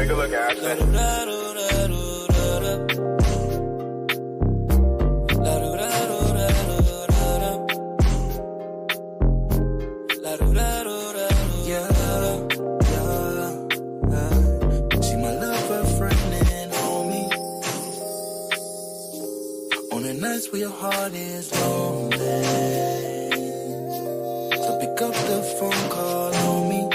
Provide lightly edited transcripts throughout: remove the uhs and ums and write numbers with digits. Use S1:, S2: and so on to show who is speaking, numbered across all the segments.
S1: Take a look at it.
S2: See my love for a friend and homie. On the nights where your heart is lonely, so pick up the phone, call on me.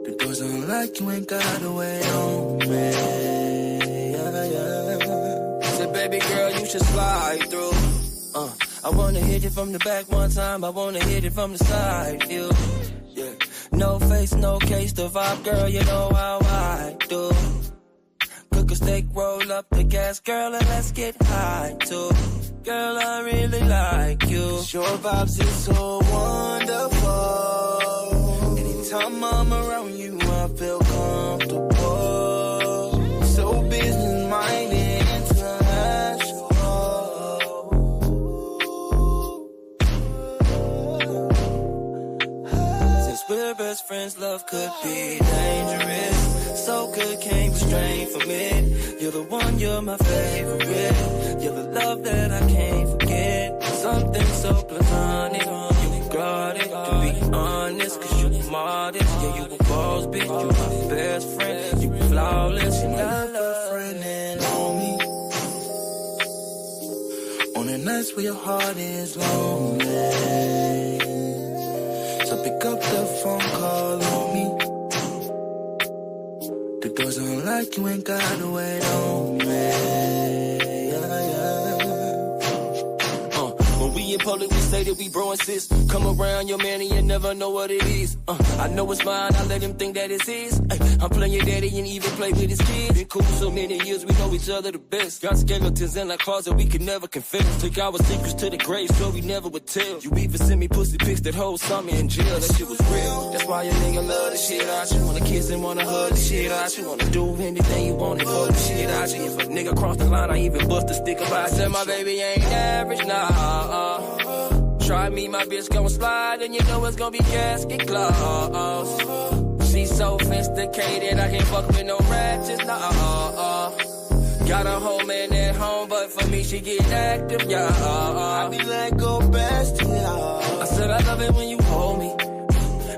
S2: The doors unlocked, you ain't gotta wait on me. Said, baby girl, you should slide through. I wanna hit it from the back one time, I wanna hit it from the side, yeah. No face, no case, the vibe, girl, you know how I do. Cook a steak, roll up the gas, girl, and let's get high too. Girl, I really like you. Your vibes is so wonderful. Anytime I'm around you, I feel comfortable. So business-minded, international. Since we're best friends, love could be dangerous. So good, can't restrain from it. You're the one, you're my favorite. You're the love that I can't forget. Something so platonic, you got it. To be honest, cause you modest. Yeah, you a boss, bitch, you my best friend. You flawless, and I love friend and homie. On the nights where your heart is lonely, so pick up the phone, call on me. The doors unlocked, you ain't gotta wait on me. When we in public, we say that we bro and sis. Come around your man and you never know what it is. I know it's mine, I let him think that it's his. I'm playing your daddy and even play with his kids. Been cool so many years, we know each other the best. Got skeletons in our closet, we can never confess. Took our secrets to the grave, so we never would tell. You even send me pussy pics that hold something in jail. That shit was real. That's why your nigga love the shit out you. Wanna kiss and wanna hug the shit out you. Wanna do anything you want and fuck the shit out you. If a nigga cross the line, I even bust a stick up. I said my baby ain't average, nah. Try me, my bitch gon' slide, and you know it's gon' be gasket claws. She's so sophisticated, I can't fuck with no ratchets, nah. Got a whole man at home, but for me she get active, yeah. I be like, go best, yeah. I said I love it when you hold me,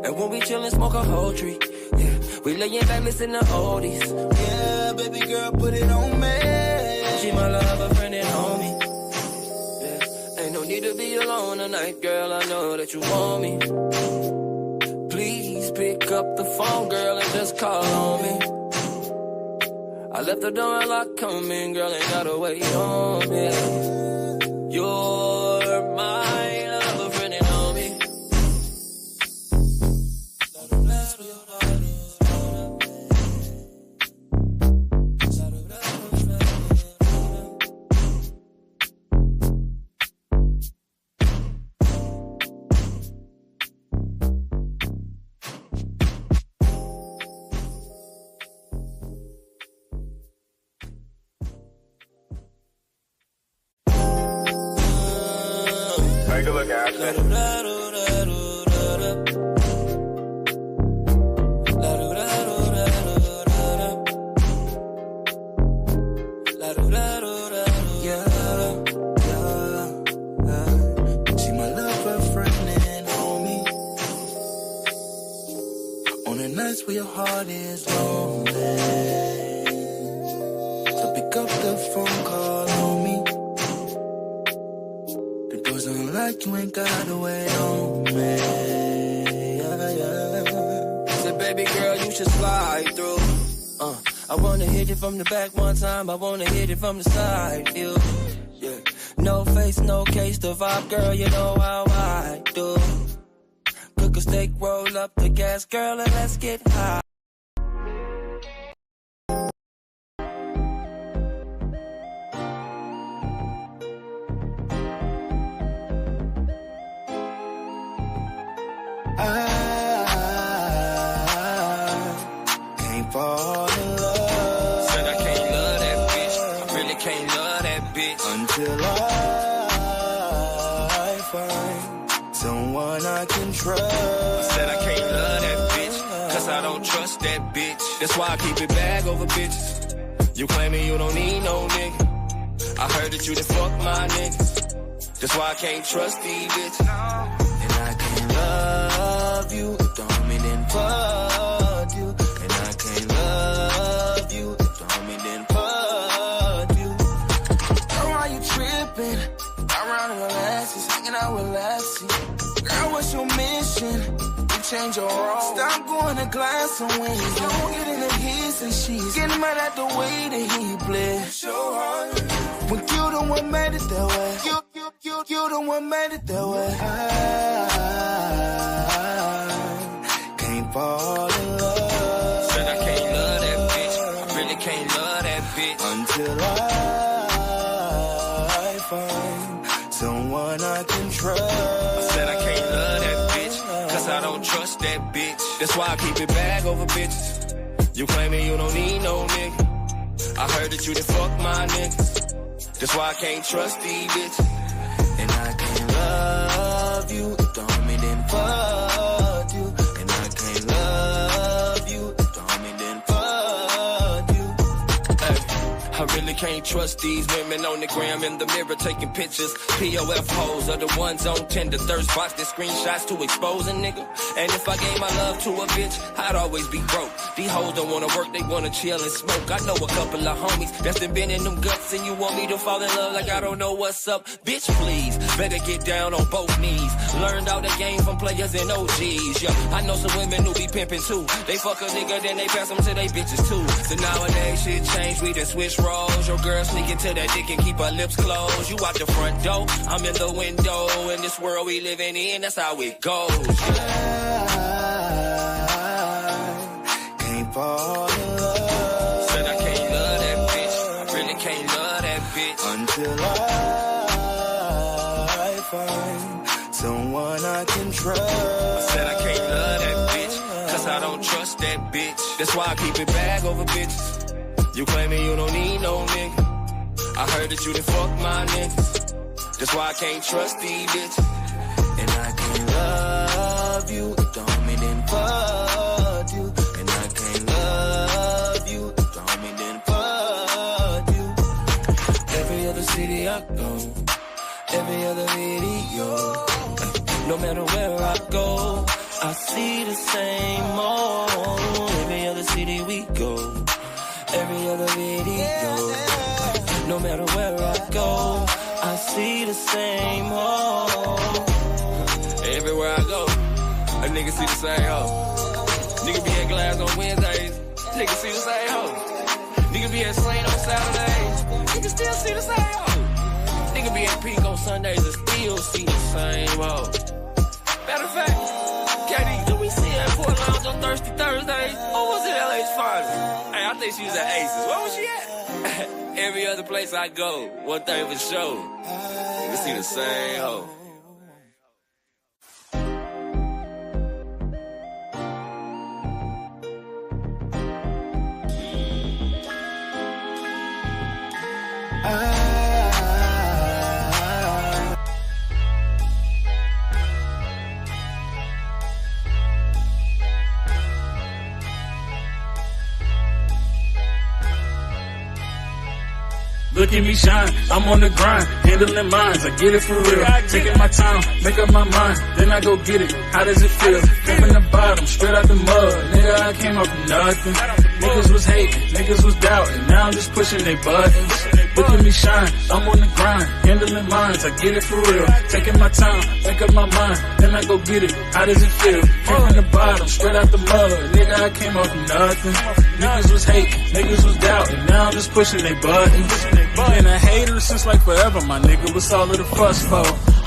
S2: and when we chillin', smoke a whole tree. Yeah, we layin' back, listen to oldies. Yeah, baby girl, put it on me. She my lover, friend and homie. No need to be alone tonight, girl, I know that you want me. Please pick up the phone, girl, and just call on me. I left the door unlocked, come in, girl, ain't gotta wait on me. You're my lover, friend and homie.
S1: Take a look at it.
S2: See my love for a friend and homie. On the nights where your heart is lonely, so pick up the phone, call on me. The doors unlocked, you ain't gotta wait on me. Said, baby girl, you should slide through. I wanna hit it from the back one time, I wanna hit it from the side, yeah. No face, no case, the vibe, girl, you know how I do. Cook a steak, roll up the gas, girl, and let's get high. I can't fall in love.
S3: Said I can't love that bitch. I really can't love that bitch.
S2: Until I find someone I can trust.
S3: I said I can't love that bitch, cause I don't trust
S2: trust that bitch. That's why I keep it bag over bitches. You claiming you don't need no nigga. I heard that you done fuck my niggas. That's why I can't trust these bitches. And I can't love you if the homie didn't fuck you. And I can't love you if the homie didn't fuck you. Girl, why you tripping? Got round in glasses, hanging out with Lassie. Girl, what's your mission? You change your role. Stop going to glass on wings. Don't get in the his and she's getting mad at the way that he plays. So hard. When you the one made it that way. You the one made it that way. I can't fall in love. Said I can't love that bitch. I really can't love that bitch. Until I find someone I can trust. I said I can't love that bitch, cause I don't trust that bitch. That's why I keep it bag over bitches. You claiming you don't need no nigga. I heard that you done fuck my niggas. That's why I can't trust these bitches. And I can't love you if the homie didn't fuck you. And I can't love you if the homie didn't fuck you. Hey, I really can't trust these women on the gram in the mirror taking pictures. POF hoes are the ones on Tinder. Thirst box the screenshots to expose a nigga. And if I gave my love to a bitch, I'd always be broke. These hoes don't wanna work, they wanna chill and smoke. I know a couple of homies that's been in them guts, and you want me to fall in love like I don't know what's up. Bitch, please, better get down on both knees. Learned all the game from players and OGs. Yeah, I know some women who be pimping too. They fuck a nigga, then they pass them to they bitches too. So nowadays shit changed, we done switch roles. Your girl sneaking to that dick and keep her lips closed. You out the front door, I'm in the window. In this world we living in, that's how it goes. Fall in love. Said I can't love that bitch. I really can't love that bitch. Until I find someone I can trust. I said I can't love that bitch, cause I don't trust that bitch. That's why I keep it bag over bitches. You claiming you don't need no nigga. I heard that you done fuck my niggas. That's why I can't trust these bitches. And I can't love you if the homie didn't fuck you. And I can't love you if the homie didn't fuck you. Every other city I go, every other video, no matter where I go, I see the same old. Every other city we go, every other video, no matter where I go, I see the same old. Everywhere I go, a nigga see the same hoe. Nigga be at Glass on Wednesdays, nigga see the same hoe. Nigga be at Slain on Saturdays, nigga still see the same hoe. Nigga be at Peak on Sundays and still see the same hoe. Matter of fact, KD, do we see her at Port Lounge on Thirsty Thursdays? Or was it LA's finals? Hey, I think she was at Aces. Where was she at? Every other place I go, one thing for sure, you see the same hoe.
S4: Look at me shine, I'm on the grind, handling mines, I get it for real. Taking my time, make up my mind, then I go get it. How does it feel? Came from the bottom, straight out the mud. Nigga, I came up from nothing. Niggas was hating, niggas was doubting. Now I'm just pushing they buttons. Look at me shine, I'm on the grind, handling mines, I get it for real. Taking my time, make up my mind, then I go get it. How does it feel? Came from the bottom, straight out the mud. Nigga, I came up from nothing. Niggas was hating, niggas was doubting. Now I'm just pushing they buttons. Been a hater since like forever, my nigga. What's all of the fuss for?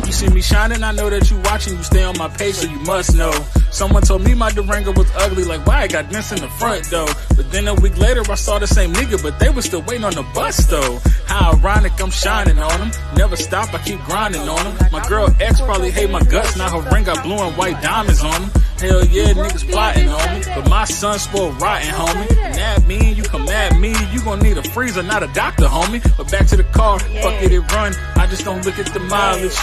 S4: You see me shining, I know that you watching. You stay on my page, so you must know. Someone told me my Durango was ugly, like why I got dents in the front though. But then a week later I saw the same nigga, but they was still waiting on the bus though. How ironic, I'm shining on them. Never stop, I keep grinding on them. My girl ex probably hate my guts, now her ring got blue and white diamonds on them. Hell yeah, niggas plotting on me, but my son spoiled rotten, homie. And that mean you come at me, you gon' need a freezer, not a doctor, homie. But back to the car, fuck it, it run. I just don't look at the mileage.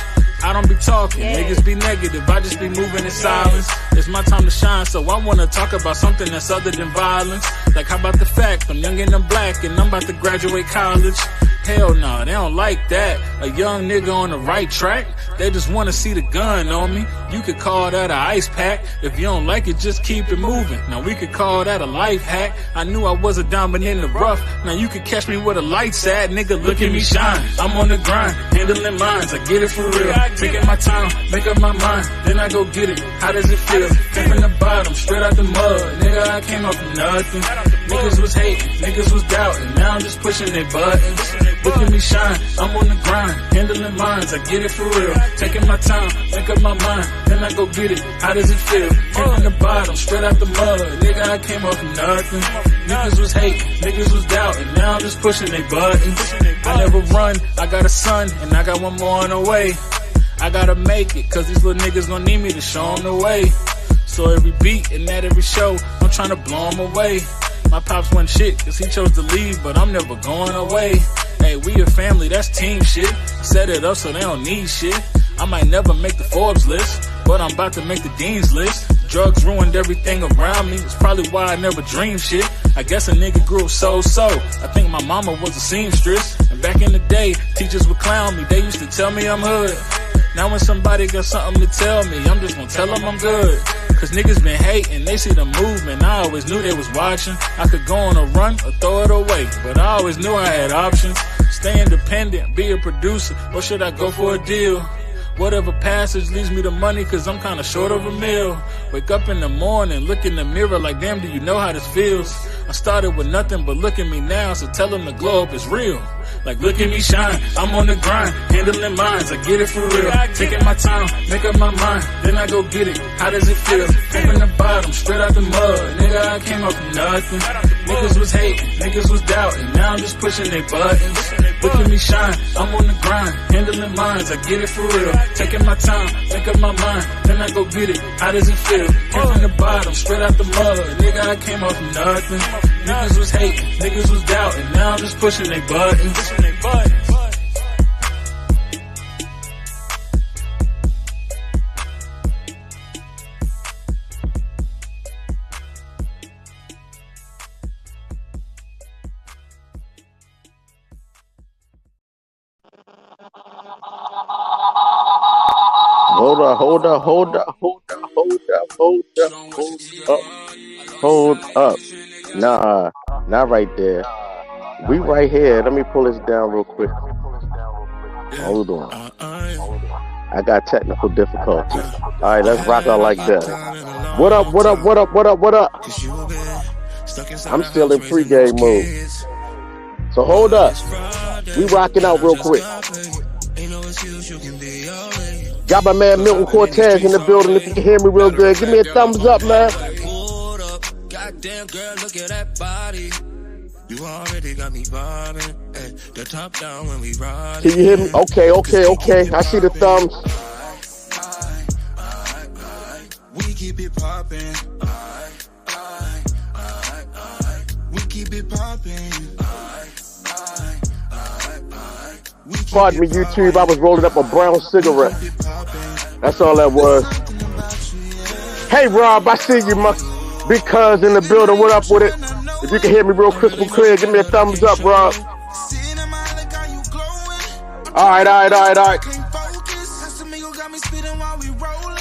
S4: I don't be talking, niggas be negative, I just be moving in silence. It's my time to shine, so I wanna talk about something that's other than violence. Like how about the fact I'm young and I'm black and I'm about to graduate college? Hell no, they don't like that. A young nigga on the right track, they just wanna see the gun on me. You could call that a ice pack. If you don't like it, just keep it moving. Now we could call that a life hack. I knew I was a diamond in the rough. Now you could catch me where the lights at, nigga, look at me shine. I'm on the grind, handling mines, I get it for real. Taking my time, make up my mind, then I go get it. How does it feel? Came from the bottom, straight out the mud. Nigga, I came up from nothing. Niggas was hating, niggas was doubting. Now I'm just pushing their buttons. Look at me shine, I'm on the grind, handling mines, I get it for real. Taking my time, make up my mind, then I go get it. How does it feel? Came from the bottom, straight out the mud. Nigga, I came up from nothing. Niggas was hating, niggas was doubting. Now I'm just pushing their buttons. I never run, I got a son, and I got one more on the way. I gotta make it, cause these little niggas gon' need me to show them the way. So every beat and at every show, I'm tryna blow them away. My pops wasn't shit, cause he chose to leave, but I'm never going away. Hey, we a family, that's team shit. Set it up so they don't need shit. I might never make the Forbes list, but I'm about to make the Dean's list. Drugs ruined everything around me, it's probably why I never dreamed shit. I guess a nigga grew up so. I think my mama was a seamstress. And back in the day, teachers would clown me, they used to tell me I'm hood. Now when somebody got something to tell me, I'm just gonna tell them I'm good. Cause niggas been hating, they see the movement, I always knew they was watching. I could go on a run or throw it away, but I always knew I had options. Stay independent, be a producer, or should I go for a deal? Whatever passage leads me to money, cause I'm kinda short of a meal. Wake up in the morning, look in the mirror like, damn, do you know how this feels? I started with nothing, but look at me now, so tell them the glow up is real. Like, look at me shine, I'm on the grind, handling mines, I get it for real. Taking my time, make up my mind, then I go get it. How does it feel? Came from the bottom, straight out the mud. Nigga, I came up from nothing. Niggas was hating, niggas was doubting. Now I'm just pushing their buttons. Look at me shine, I'm on the grind, handling mines, I get it for real. Taking my time, make up my mind, then I go get it. How does it feel? Came from the bottom, straight out the mud. Nigga, I came up from nothing. Niggas was hating, niggas was doubting. Now I'm just pushing their buttons.
S5: Hold up. Nah, not right there. We right here. Let me pull this down real quick. Hold on. I got technical difficulties. All right, let's rock out like that. What up? I'm still in pregame mode. So hold up. We rocking out real quick. Got my man Milton Cortez in the building. If you can hear me real good, give me a thumbs up, man.
S2: Goddamn girl, look at that body. You already got me bobbing. The top down when we ride.
S5: Can you hear me? Okay. I see the thumbs.
S2: We keep it popping. We keep it popping.
S5: Pardon me, YouTube. I was rolling up a brown cigarette. That's all that was. Hey, Rob, I see you, my big cuz in the building. What up with it? If you can hear me real crystal clear, give me a thumbs up, Rob. All right.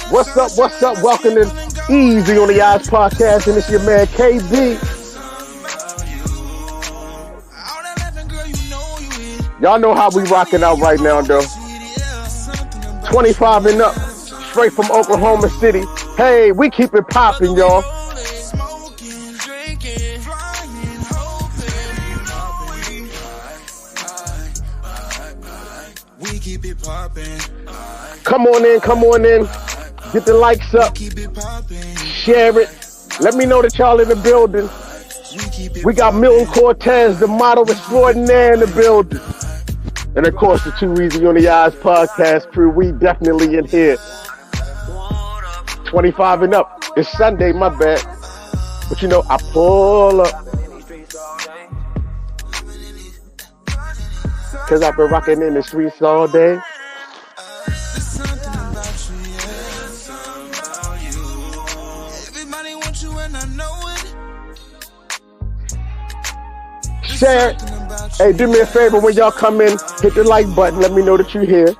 S5: What's up? Welcome to Easy on the Eyes podcast, and it's your man KB. Y'all know how we rocking out right now, though. 25 and up, straight from Oklahoma City. Hey, we keep it popping, y'all. Come on in. Get the likes up. Share it. Let me know that y'all in the building. We got Milton Cortez, the model extraordinaire, in the building. And of course, the Too Easy on the Eyes podcast crew. We definitely in here. 25 and up. It's Sunday, my bad. But you know, I pull up. Cause I've been rocking in the streets all day.
S6: Somebody want you and I know it.
S5: Share it. Hey, do me a favor when y'all come in, hit the like button. Let me know that you're here.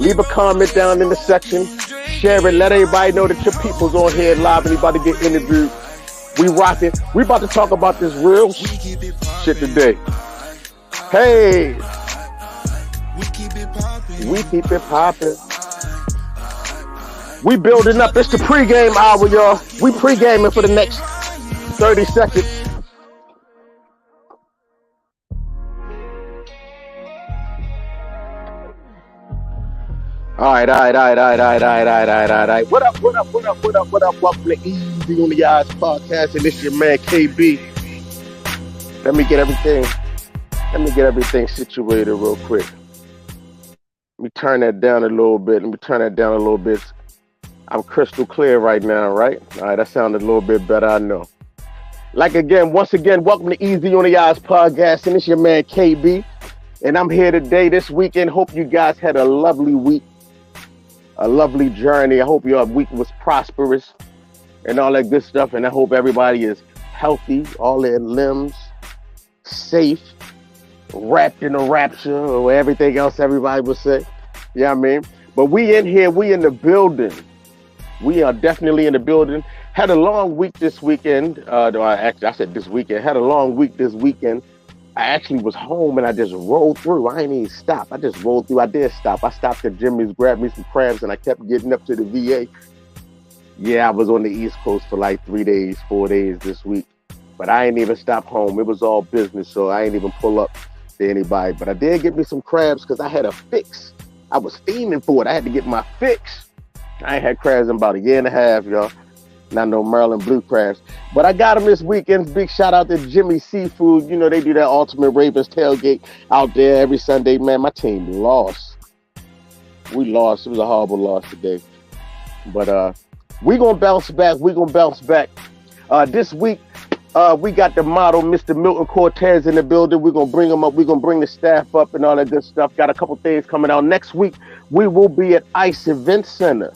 S5: Leave a comment down in the section. Share it. Let everybody know that your people's on here live and you about to get interviewed. We rocking. We about to talk about this real shit today. Hey. We keep it popping. We building up. It's the pregame hour, y'all. We pregaming for the next 30 seconds. All right. What up? Welcome to Easy on the Eyes podcast, and this your man KB. Let me get everything situated real quick. Let me turn that down a little bit. I'm crystal clear right now, right? All right, that sounded a little bit better, I know. Once again, welcome to Easy on the Eyes podcast, and it's your man KB. And I'm here today, this weekend. Hope you guys had a lovely week. A lovely journey. I hope your week was prosperous and all that good stuff. And I hope everybody is healthy, all their limbs safe, wrapped in a rapture or everything else everybody would say. You know what I mean? But we in here, we in the building. We are definitely in the building. Had a long week this weekend. I said this weekend. Had a long week this weekend. I actually was home and I just rolled through. I ain't even stop. I just rolled through. I did stop. I stopped at Jimmy's, grabbed me some crabs, and I kept getting up to the VA. Yeah, I was on the East Coast for like 4 days this week. But I ain't even stop home. It was all business, so I ain't even pull up to anybody. But I did get me some crabs because I had a fix. I was fiending for it. I had to get my fix. I ain't had crabs in about a year and a half, y'all. Not no Maryland blue crabs. But I got them this weekend. Big shout out to Jimmy Seafood. You know, they do that ultimate Ravens tailgate out there every Sunday. Man, my team lost. We lost. It was a horrible loss today. But we going to bounce back. This week, we got the model, Mr. Milton Cortez, in the building. We're going to bring him up. We're going to bring the staff up and all that good stuff. Got a couple things coming out. Next week, we will be at ICE Event Center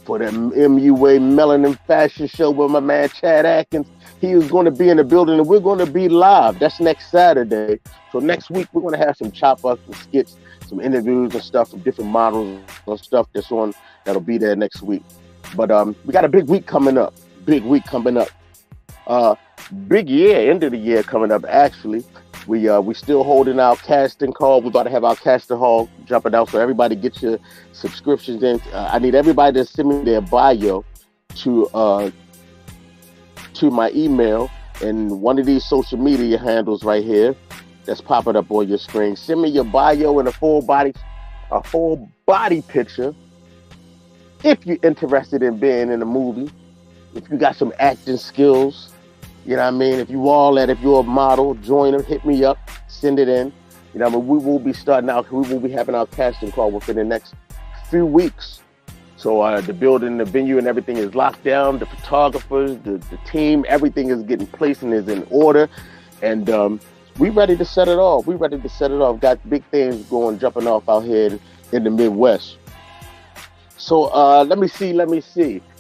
S5: for the MUA Melanin Fashion Show with my man Chad Atkins. He is going to be in the building and we're going to be live. That's next Saturday. So next week, we're going to have some chop-ups, some skits, some interviews and stuff from different models and stuff that'll be there next week. But we got a big week coming up. Big year, end of the year coming up, actually. We still holding our casting call. We're about to have our casting hall jumping out, so everybody get your subscriptions in. I need everybody to send me their bio to my email and one of these social media handles right here that's popping up on your screen. Send me your bio and a full body picture if you're interested in being in a movie. If you got some acting skills. You know what I mean? If you're a model, join them, hit me up, send it in. You know what I mean? We will be having our casting call within the next few weeks. So the building, the venue and everything is locked down. The photographers, the team, everything is getting placed and is in order. And we ready to set it off. Got big things jumping off out here in the Midwest. So let me see.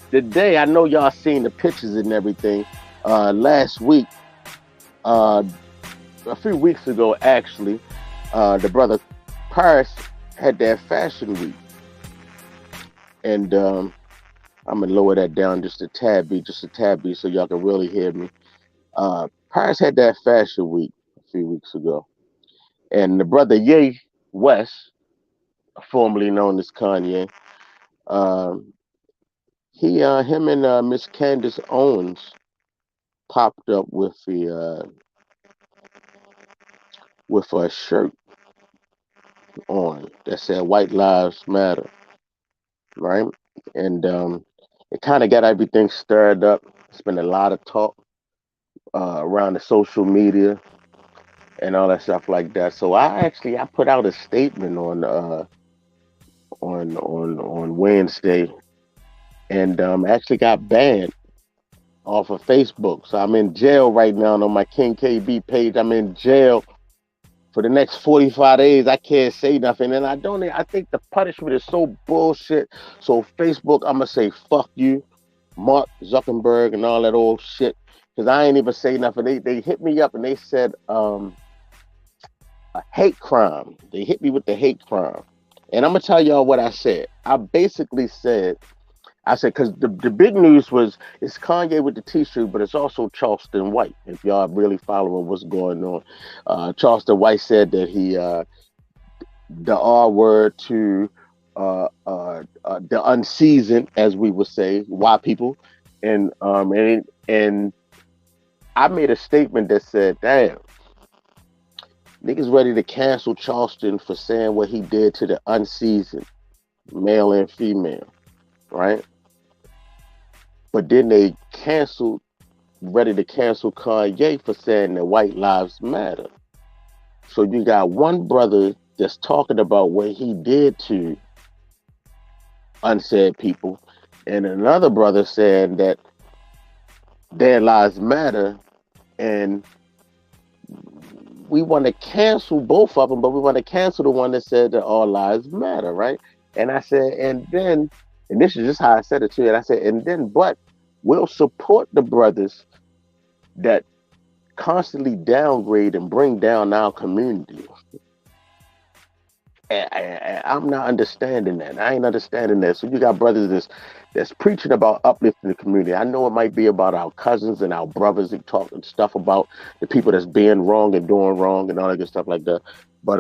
S5: Today, I know y'all seen the pictures and everything. Last week, a few weeks ago, actually, the brother Paris had that fashion week. And I'm going to lower that down just a tad bit so y'all can really hear me. Paris had that fashion week a few weeks ago. And the brother Ye West, formerly known as Kanye, him and Miss Candace Owens popped up with a shirt on that said "White Lives Matter," right? And it kind of got everything stirred up. It's been a lot of talk around the social media and all that stuff like that. So I put out a statement on Wednesday, and actually got banned off of Facebook. So I'm in jail right now on my King KB page. I'm in jail for the next 45 days. I can't say nothing. And I think the punishment is so bullshit. So Facebook, I'm going to say, fuck you. Mark Zuckerberg and all that old shit. Because I ain't even say nothing. They hit me up and they said a hate crime. They hit me with the hate crime. And I'm gonna tell y'all what I said. I said, because the big news was it's Kanye with the T-shirt, but it's also Charleston White. If y'all really following what's going on, Charleston White said that he the R word to the unseasoned, as we would say, white people, and I made a statement that said, "Damn, niggas ready to cancel Charleston for saying what he did to the unseasoned, male and female, right?" But then they ready to cancel Kanye for saying that white lives matter. So you got one brother that's talking about what he did to unsaid people, and another brother saying that their lives matter, and we want to cancel both of them, but we want to cancel the one that said that all lives matter, right? And I said, and this is just how I said it to you. And I said, and then, but we'll support the brothers that constantly downgrade and bring down our community. And I'm not understanding that. I ain't understanding that. So you got brothers that's preaching about uplifting the community. I know it might be about our cousins and our brothers that talk and stuff about the people that's being wrong and doing wrong and all that good stuff like that. But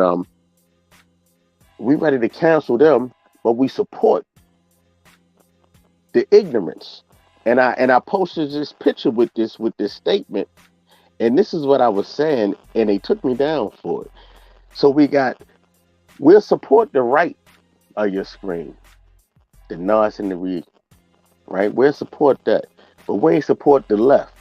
S5: we ready to cancel them, but we support the ignorance. And I posted this picture with this statement, and this is what I was saying, and they took me down for it. So we'll support the right of your screen, the Nas and the Reed, right? We'll support that, but we ain't support the left.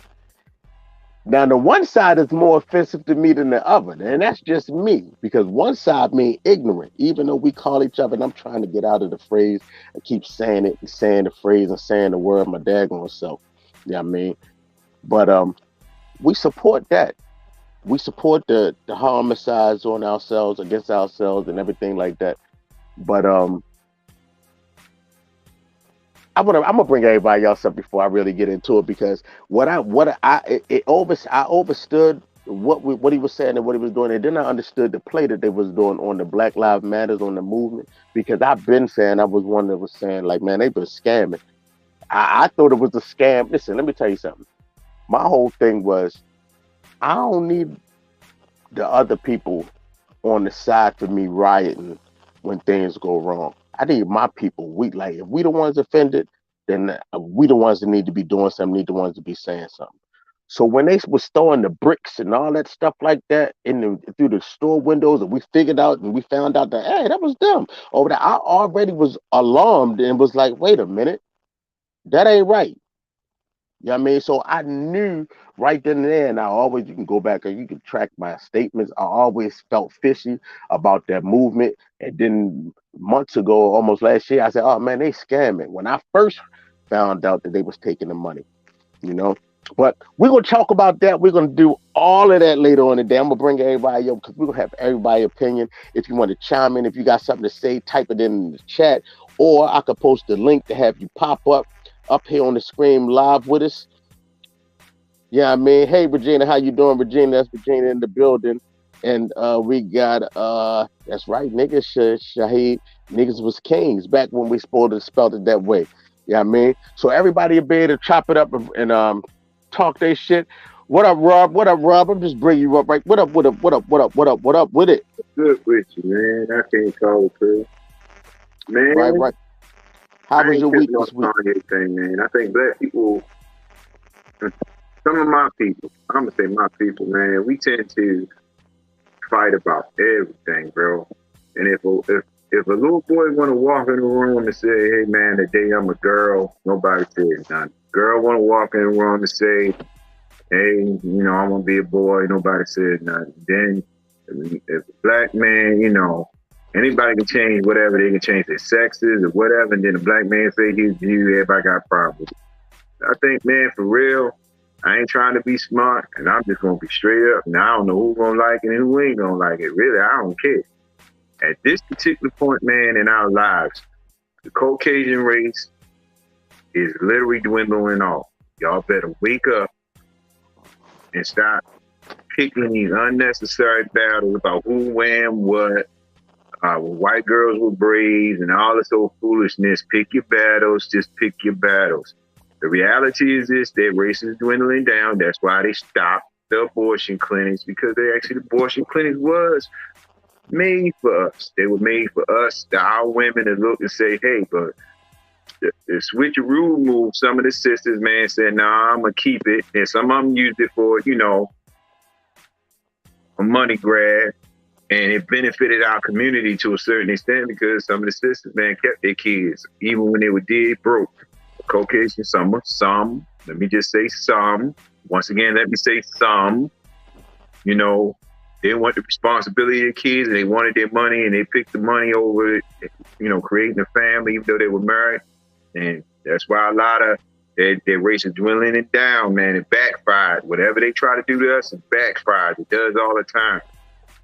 S5: Now, the one side is more offensive to me than the other, and that's just me, because one side means ignorant, even though we call each other, and I'm trying to get out of the phrase and keep saying it and saying the phrase and saying the word my daggone self. You know what I mean? But we support that. We support the homicides on ourselves, against ourselves, and everything like that. But I'm gonna bring everybody else up before I really get into it, because I overstood what he was saying and what he was doing, and then I understood the play that they was doing on the Black Lives Matters, on the movement, because I've been saying, I was one that was saying, like, man, they been scamming. I thought it was a scam. Listen, let me tell you something. My whole thing was, I don't need the other people on the side for me rioting when things go wrong. I need my people. If we the ones offended, then we the ones that need to be doing something, need the ones to be saying something. So when they was throwing the bricks and all that stuff like that through the store windows, and we figured out and we found out that, hey, that was them over there, I already was alarmed and was like, wait a minute, that ain't right. You know what I mean? So I knew right then and there, and you can go back and you can track my statements. I always felt fishy about that movement. And then months ago, almost last year, I said, oh man, they scamming. When I first found out that they was taking the money, you know. But we're going to talk about that. We're going to do all of that later on today. I'm going to bring everybody up, because we're going to have everybody's opinion. If you want to chime in, if you got something to say, type it in the chat, or I could post the link to have you pop up here on the screen live with us. Yeah, I mean, hey Regina, how you doing, Regina? That's Regina in the building. And we got that's right, niggas, Shaheed, niggas was kings back when we spelled it that way. Yeah, I mean, so everybody will be able to chop it up and talk their shit. What up, Rob? What up, Rob? I'm just bringing you up, right? What up with it?
S7: Good with you, man. I can't call it too. Man.
S5: Right. How was your week this week?
S7: Thing, man. I think black people, some of my people, I'm gonna say my people, man, we tend to fight about everything, bro. And if a little boy want to walk in the room and say, hey man, today I'm a girl, nobody says nothing. Girl want to walk in the room and say, hey, I want to be a boy, nobody says nothing. Then if a black man, anybody can change whatever, they can change their sexes or whatever, and then the black man say his view, everybody got problems. I think, man, for real, I ain't trying to be smart, and I'm just gonna be straight up. Now I don't know who's gonna like it and who ain't gonna like it. Really, I don't care. At this particular point, man, in our lives, the Caucasian race is literally dwindling off. Y'all better wake up and stop picking these unnecessary battles about who, when, what. White girls with braids and all this old foolishness. Pick your battles. Just pick your battles. The reality is this: that race is dwindling down. That's why they stopped the abortion clinics, because the abortion clinics was made for us. They were made for us, our women, to look and say, hey, but the switcheroo move, some of the sisters, man, said, nah, I'm going to keep it. And some of them used it for, a money grab. And it benefited our community to a certain extent, because some of the sisters, man, kept their kids, even when they were dead broke. Caucasian, some, let me just say some. Once again, let me say some. They didn't want the responsibility of the kids, and they wanted their money, and they picked the money over, creating a family, even though they were married. And that's why a lot of their race is dwindling it down, man. It backfired. Whatever they try to do to us, it backfired. It does all the time.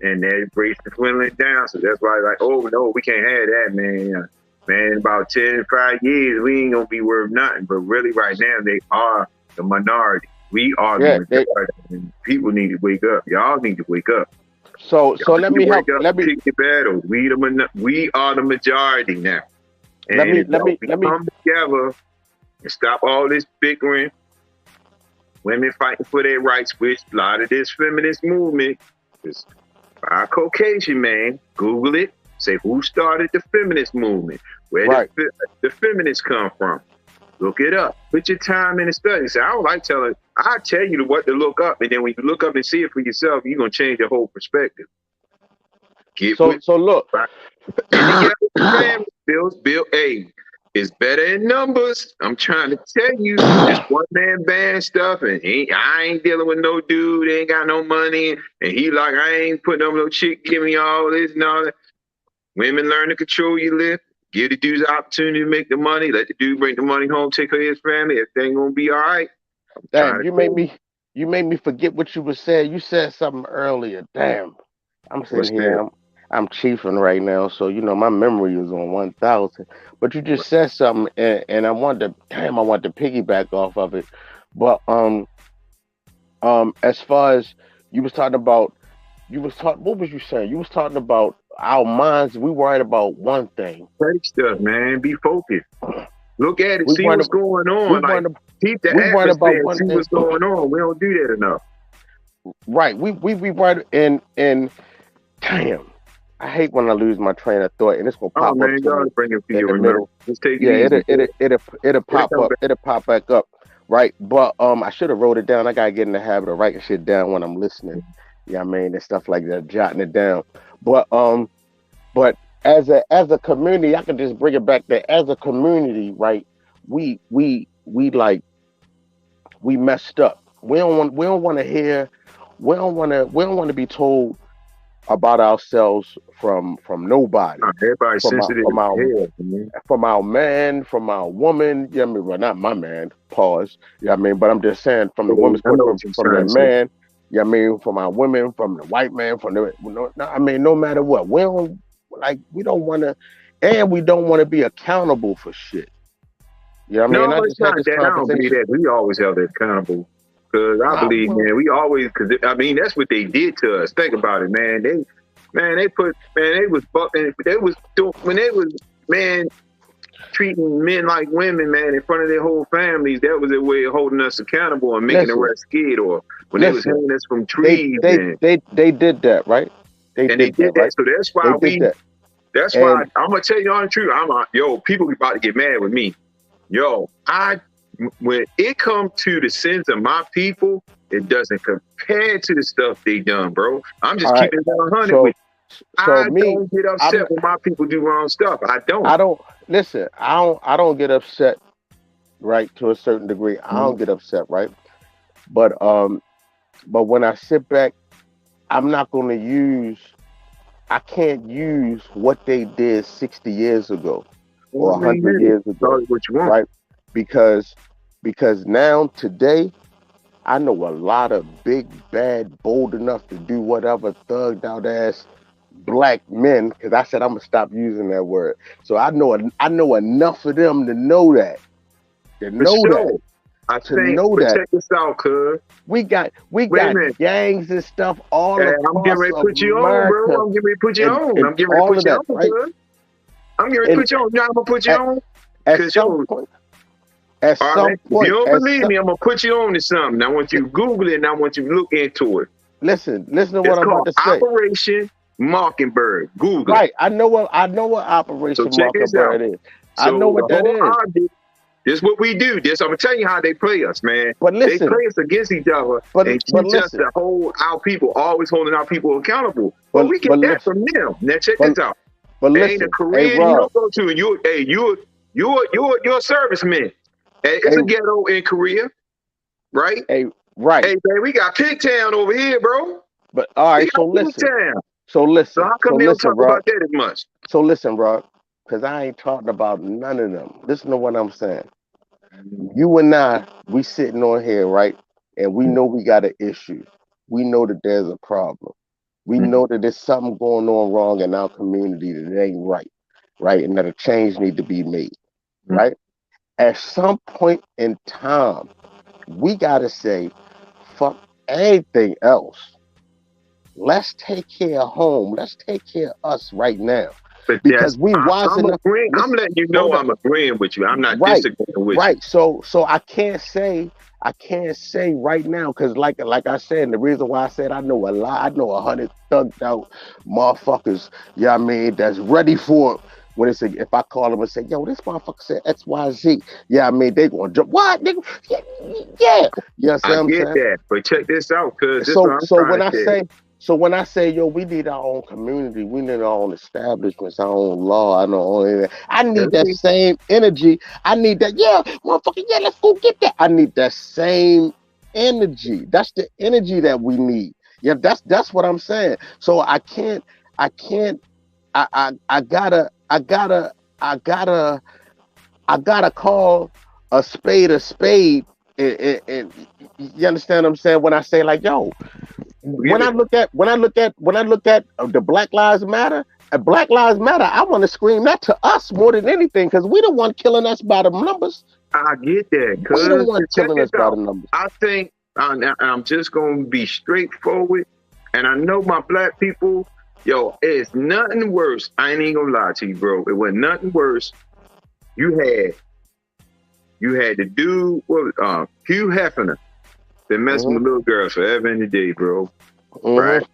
S7: And that race is dwindling down. So that's why, like, oh, no, we can't have that, man. Man, in about 10, 5 years, we ain't going to be worth nothing. But really, right now, they are the minority. We are the majority. And people need to wake up. Y'all need to wake up.
S5: So let me help. Let me
S7: pick your battles. We are the majority now. And let me come together and stop all this bickering. Women fighting for their rights, which a lot of this feminist movement is by a Caucasian man. Google it. Say who started the feminist movement. Where did the feminists come from? Look it up. Put your time in the study. Say, I don't like telling. I tell you what to look up, and then when you look up and see it for yourself, you're gonna change your whole perspective.
S5: So look.
S7: Bill A is better in numbers. I'm trying to tell you, this one man band stuff, and I ain't dealing with no dude, ain't got no money, and he like, I ain't putting up no chick, give me all this and all that. Women learn to control your lift. Give the dudes the opportunity to make the money. Let the dude bring the money home, take care of his family. Everything gonna be all right.
S5: Damn, you made me forget what you were saying. You said something earlier. Damn, I'm sitting here. I'm chiefing right now, so my memory is on 1,000. But you just said something, and I wanted to piggyback off of it. But as far as you was talking about, what was you saying? You was talking about our minds. We worried about one thing.
S7: Petty stuff, man. Be focused. Look at it. See what's going on. Keep the atmosphere. See what's going on. We don't do that enough.
S5: Right. We worried and damn. I hate when I lose my train of thought, and it's gonna pop up.
S7: Bring it for you in the middle. Just take
S5: it easy. It'll pop up. It'll pop back up, right? But I should have wrote it down. I gotta get in the habit of writing shit down when I'm listening. And stuff like that, jotting it down. But as a community, I can just bring it back that as a community, right? We messed up. We don't want to be told about ourselves from nobody.
S7: Everybody's sensitive
S5: from our man, from our woman. Well, not my man. Pause. But I'm just saying from the woman's point, from the man. From our women, from the white man, no matter what. We don't want to, and we don't want to be accountable for shit.
S7: No, it's not that. I don't believe that. We always held it accountable. Because I believe, man, we always, that's what they did to us. Think about it, man. They was treating men like women, man, in front of their whole families. That was their way of holding us accountable and making the rest scared. Or when they was hanging us from trees.
S5: They did that, right? They did that. Right?
S7: So that's why that's why I'm going to tell you all the truth. People be about to get mad with me. When it comes to the sins of my people, it doesn't compare to the stuff they done, bro. I'm just keeping it 100 with you. I don't get upset when my people do wrong stuff. I don't get upset, right, to a certain degree. I don't get upset, right? But when I sit back, I'm not going to I can't use what they did 60 years ago or 100 years ago, right? Because now today, I know a lot of big, bad, bold enough to do whatever, thugged out ass black men. Because I said I'm gonna stop using that word. So I know enough of them to know that
S5: To
S7: For
S5: know
S7: sure.
S5: that.
S7: I
S5: To
S7: think,
S5: know
S7: but
S5: that.
S7: check this out, cuz.
S5: We got
S7: Wait a minute.
S5: gangs and stuff all
S7: Hey,
S5: across
S7: I'm getting ready to put you on,
S5: America
S7: bro. I'm getting ready to put you
S5: and,
S7: on.
S5: and
S7: I'm getting ready to
S5: all
S7: put
S5: of
S7: you
S5: that,
S7: on,
S5: right?
S7: cuz. I'm getting ready to
S5: And
S7: put you on. You know I'm gonna put you on?
S5: at
S7: Cause
S5: some
S7: yo,
S5: point, at
S7: all
S5: some
S7: right. If you
S5: point,
S7: don't
S5: at
S7: believe
S5: some,
S7: me, I'm gonna put you on to something. I want you to Google it and I want you to look into it.
S5: listen to what
S7: It's
S5: I'm about
S7: called
S5: to say.
S7: Operation Mockingbird. Google it.
S5: Right. I know what
S7: So
S5: Operation
S7: check this out.
S5: Mockingbird is. I know
S7: So
S5: what
S7: the
S5: that
S7: whole
S5: is.
S7: object, this is what we do. This I'm gonna tell you how they play us, man.
S5: But
S7: They
S5: listen,
S7: play us against each other
S5: but
S7: and
S5: but
S7: teach us
S5: listen,
S7: to hold our people, always holding our people accountable. Well,
S5: but
S7: we
S5: but
S7: get that
S5: listen,
S7: from them. Now check
S5: but
S7: this out.
S5: but
S7: There ain't a
S5: listen. Hey
S7: Korean you
S5: Rob,
S7: don't go to, and you're a serviceman. Hey, it's
S5: hey
S7: a ghetto in Korea, right?
S5: hey right.
S7: Hey, man, we got Pigtown over here, bro.
S5: But all
S7: We
S5: right,
S7: got Pigtown.
S5: so
S7: So how come they don't
S5: listen,
S7: talk
S5: Rob.
S7: about that as much?
S5: So listen, Rob, because I ain't talking about none of them. Listen to what I'm saying. You and I, we sitting on here, right? And we know we got an issue. We know that there's a problem. We know that there's something going on wrong in our community that ain't right, right? And that a change need to be made, right? At some point in time, we gotta say, fuck anything else. Let's take care of home. Let's take care of us right now.
S7: But
S5: Because we wise
S7: I'm
S5: enough.
S7: agreeing. I'm
S5: Listen,
S7: letting you know
S5: hold up.
S7: I'm agreeing with you. I'm not
S5: Right,
S7: disagreeing with you.
S5: right. So I can't say right now because like I said, and the reason why I said I know a lot, I know 100 thugged out motherfuckers. Yeah, I mean that's ready for it. When it's if I call them and say, yo, this motherfucker said X, Y, Z. Yeah, I mean they gonna jump. What, nigga? Yeah, yeah. You know what
S7: I
S5: I'm
S7: get
S5: saying?
S7: that, but check this out, cause this is
S5: So
S7: what I'm
S5: so
S7: trying
S5: when
S7: to
S5: I
S7: tell you.
S5: say when I say, yo, we need our own community, we need our own establishments, our own law, I know I
S7: Now,
S5: need
S7: let
S5: that
S7: me-
S5: same energy. I need that, yeah, motherfucker, yeah, let's go get that. I need that same energy. That's the energy that we need. Yeah, that's what I'm saying. So I can't, I gotta call a spade. And you understand what I'm saying when I say like, yo,
S7: Give
S5: when I
S7: it.
S5: look at the Black Lives Matter, Black Lives Matter, I want to scream that to us more than anything because we the one killing us by the numbers.
S7: I get that,
S5: We the
S7: cause
S5: one
S7: check
S5: killing
S7: this
S5: us by the
S7: out.
S5: numbers.
S7: I think I'm just gonna be straightforward, and I know my black people. Yo, it's nothing worse. I ain't even gonna lie to you, bro. It was nothing worse. You had the dude, Hugh Hefner, been messing with little girls forever and a day, bro. Right?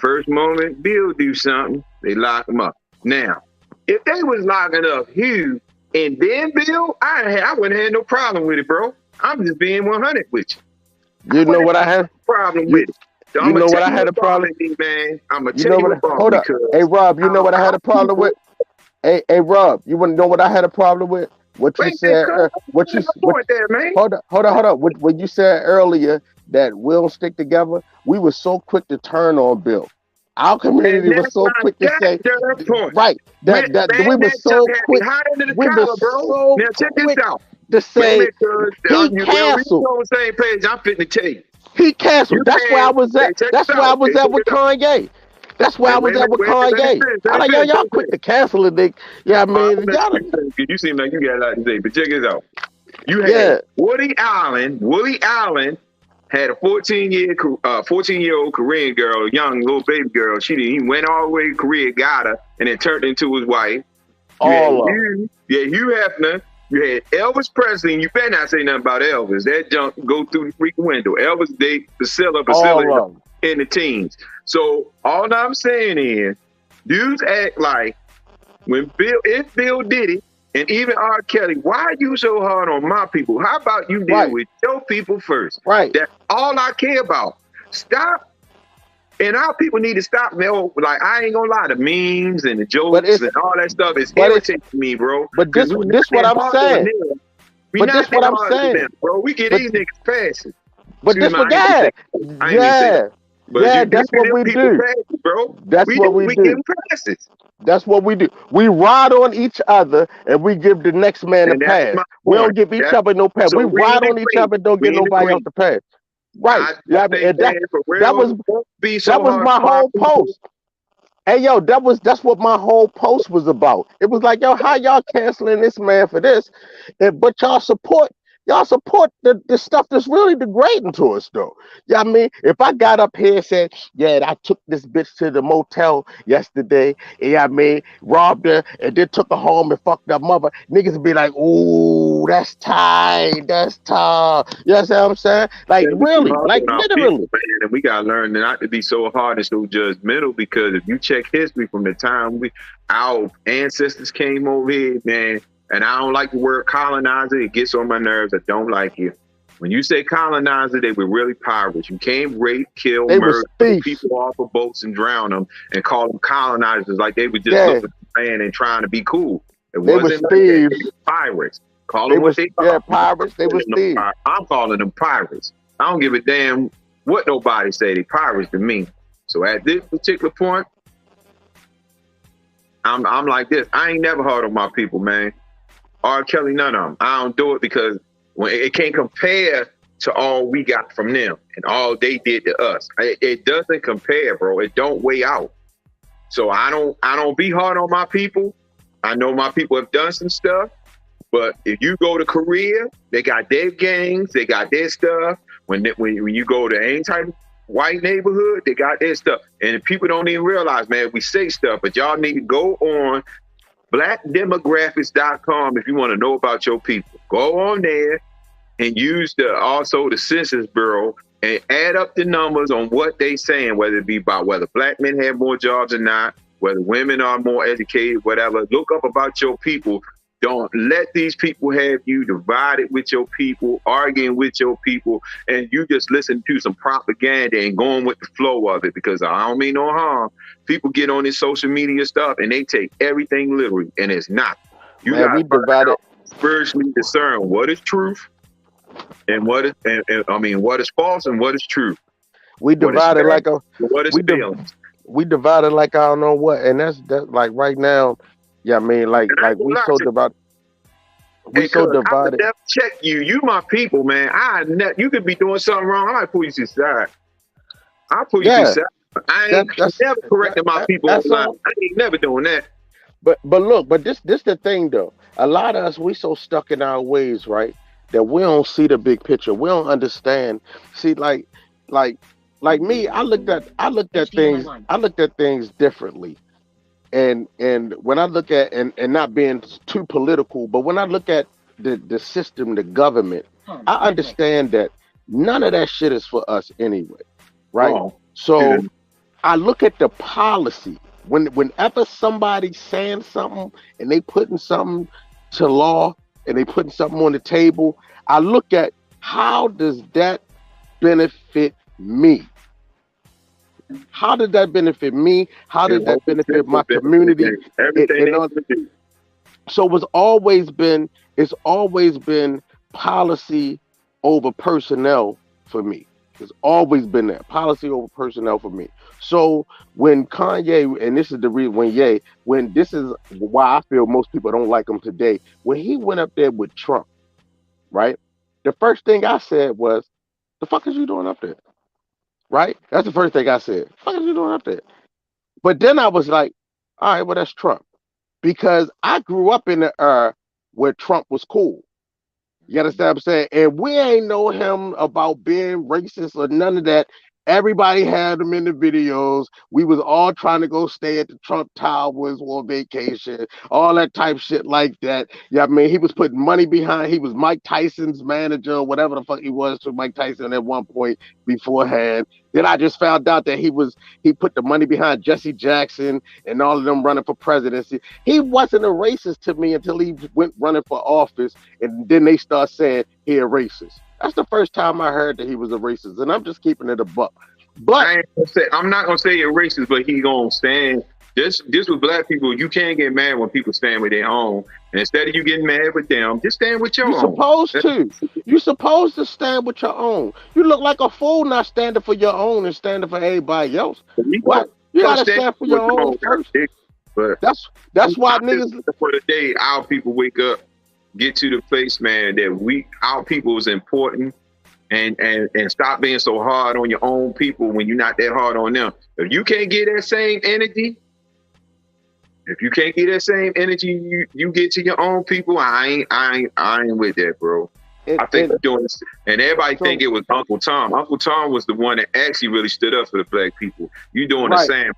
S7: First moment, Bill do something, they lock him up. Now, if they was locking up Hugh and then Bill, I wouldn't have no problem with it, bro. I'm just being 100 with you.
S5: You know what I had?
S7: Problem with it. So
S5: You
S7: I'm
S5: know
S7: gonna
S5: what
S7: tell
S5: I
S7: you
S5: had a
S7: what
S5: problem?
S7: bothered me, man. I'm gonna
S5: You
S7: tell
S5: know
S7: you
S5: what?
S7: what bothered
S5: Hold
S7: me,
S5: up.
S7: because
S5: Hey Rob, you know what I had a problem with? Hey Rob, you want to know what I had a problem with? What you
S7: wait a minute,
S5: said? What you what?
S7: point there, man.
S5: Hold up. What you said earlier that we'll stick together. We were so quick to turn on Bill. Our
S7: And
S5: community was
S7: that's
S5: so
S7: my
S5: quick to say,
S7: goddamn point.
S5: right?
S7: Man,
S5: That we were
S7: that
S5: so
S7: junk had me
S5: quick.
S7: hot under the
S5: We were
S7: collar, bro.
S5: so
S7: Now check this
S5: quick
S7: out.
S5: to
S7: Wait a
S5: say
S7: minute, cuz
S5: he
S7: we
S5: canceled.
S7: on the same page. I'm fitting to tell you.
S5: He canceled.
S7: You
S5: That's where I
S7: had,
S5: was
S7: hey,
S5: at.
S7: check
S5: That's
S7: this
S5: where I
S7: out.
S5: was
S7: Hey,
S5: at
S7: check
S5: with
S7: this out.
S5: Kanye. That's where
S7: Hey,
S5: I was at with
S7: wait a minute,
S5: Kanye.
S7: let
S5: I'm
S7: me
S5: like,
S7: finish.
S5: y'all quick to cancel it, nigga. Yeah, I mean, y'all.
S7: You seem like you got a lot to say, but check this out. You
S5: Yeah.
S7: had Woody Allen had a 14-year-old Korean girl, a young little baby girl. He went all the way to Korea, got her, and then turned into his wife. You had Hugh Hefner. You had Elvis Presley, and you better not say nothing about Elvis. That junk go through the freaking window. Elvis date Priscilla in the teens. So all I'm saying is, dudes act like if Bill did it, and even R. Kelly, why are you so hard on my people? How about you deal with your people first?
S5: Right.
S7: That's all I care about. Stop. And our people need to stop. Like, I ain't gonna lie, the memes and the jokes and all that stuff is irritating me, bro.
S5: But this what I'm saying.
S7: We not that hard on them, bro. We get these niggas passing.
S5: But this what, yeah, that's what we do,
S7: bro.
S5: That's what we do.
S7: Give them passes.
S5: That's what we do. We ride on each other and we give the next man a pass. We don't give each other no pass. We ride on each other and don't give nobody else a pass. Right. Yeah, and that was my whole post. Hey yo, that's what my whole post was about. It was like, yo, how y'all canceling this man for this? But y'all support the stuff that's really degrading to us though. Yeah, I mean, if I got up here and said, yeah, I took this bitch to the motel yesterday, yeah, I mean, robbed her and then took her home and fucked her mother, niggas would be like, ooh, that's tight, that's tough. You know what I'm saying? Like
S7: Yeah, we too
S5: really,
S7: hard
S5: like
S7: on our
S5: literally.
S7: people, man, and we gotta learn not to be so hard and so judgmental. Because if you check history from the time our ancestors came over here, man, and I don't like the word colonizer. It gets on my nerves. I don't like it. When you say colonizer, they were really pirates. You can't rape, kill,
S5: They was
S7: murder, throw
S5: thieves.
S7: people off of boats and drown them and call them colonizers like they were just
S5: Yeah,
S7: looking at the land and trying to be cool. It
S5: they was
S7: wasn't like that. They
S5: thieves.
S7: were pirates. Call
S5: They
S7: them what
S5: was
S7: they
S5: yeah,
S7: are.
S5: pirates. They was thieves.
S7: I'm calling them pirates. I don't give a damn what nobody say. They pirates to me. So at this particular point, I'm like this. I ain't never hard on my people, man. R. Kelly, none of them. I don't do it because when it can't compare to all we got from them and all they did to us. It doesn't compare, bro. It don't weigh out. So I don't be hard on my people. I know my people have done some stuff, but if you go to Korea, they got their gangs, they got their stuff. When you go to any type of white neighborhood, they got their stuff. And people don't even realize, man, we say stuff, but y'all need to go on blackdemographics.com if you want to know about your people. Go on there and use the Census Bureau and add up the numbers on what they saying, whether it be about whether black men have more jobs or not, whether women are more educated, whatever. Look up about your people. Don't let these people have you divided with your people, arguing with your people, and you just listen to some propaganda and going with the flow of it, because I don't mean no harm. People get on this social media stuff and they take everything literally, and it's not. You
S5: Man, we divided.
S7: Spiritually discern what is truth and what is what is false and what is true.
S5: We divided like a
S7: what is feelings.
S5: We divided like I don't know what, and that's like right now. Yeah, I mean, like we so divided. We so divided.
S7: I never check you. You my people, man. You could be doing something wrong. I might pull you to the side. I'll pull you to the side. I ain't never correcting my people online. I ain't never doing that.
S5: But look, this the thing though. A lot of us, we so stuck in our ways, right? That we don't see the big picture. We don't understand. See, like me, I looked at things differently. And when I look at and not being too political, but when I look at the system, the government, I understand that none of that shit is for us anyway, right?
S7: Oh,
S5: so I look at the policy. Whenever somebody's saying something and they putting something to law and they putting something on the table, I look at how does that benefit me? How did that benefit me? How did that benefit my community? So it's always been policy over personnel for me. It's always been that policy over personnel for me. So when Kanye, and this is the reason when this is why I feel most people don't like him today, when he went up there with Trump, right? The first thing I said was, "The fuck is you doing up there?" Right? That's the first thing I said. What are you doing up there? But then I was like, all right, well, that's Trump. Because I grew up in the era where Trump was cool. You understand what I'm saying? And we ain't know him about being racist or none of that. Everybody had him in the videos. We was all trying to go stay at the Trump Towers on vacation, all that type shit like that. Yeah, I mean, he was putting money behind. He was Mike Tyson's manager, or whatever the fuck he was to Mike Tyson at one point beforehand. Then I just found out that he put the money behind Jesse Jackson and all of them running for presidency. He wasn't a racist to me until he went running for office, and then they start saying he a racist. That's the first time I heard that he was a racist, and I'm just keeping it a buck. But
S7: I'm not gonna say you're racist, but he gonna stand. This with black people, you can't get mad when people stand with their own. And instead of you getting mad with them, just stand with your own.
S5: You're supposed to stand with your own. You look like a fool not standing for your own and standing for everybody else. What? You gotta stand for your own first.
S7: But
S5: that's why niggas.
S7: For the day our people wake up, get to the place, man, that our people is important, and stop being so hard on your own people when you're not that hard on them. If you can't get that same energy If you can't get that same energy you get to your own people, I ain't with that, bro. I think they're doing this, and everybody think it was Uncle Tom. Uncle Tom was the one that actually really stood up for the black people. You doing the same.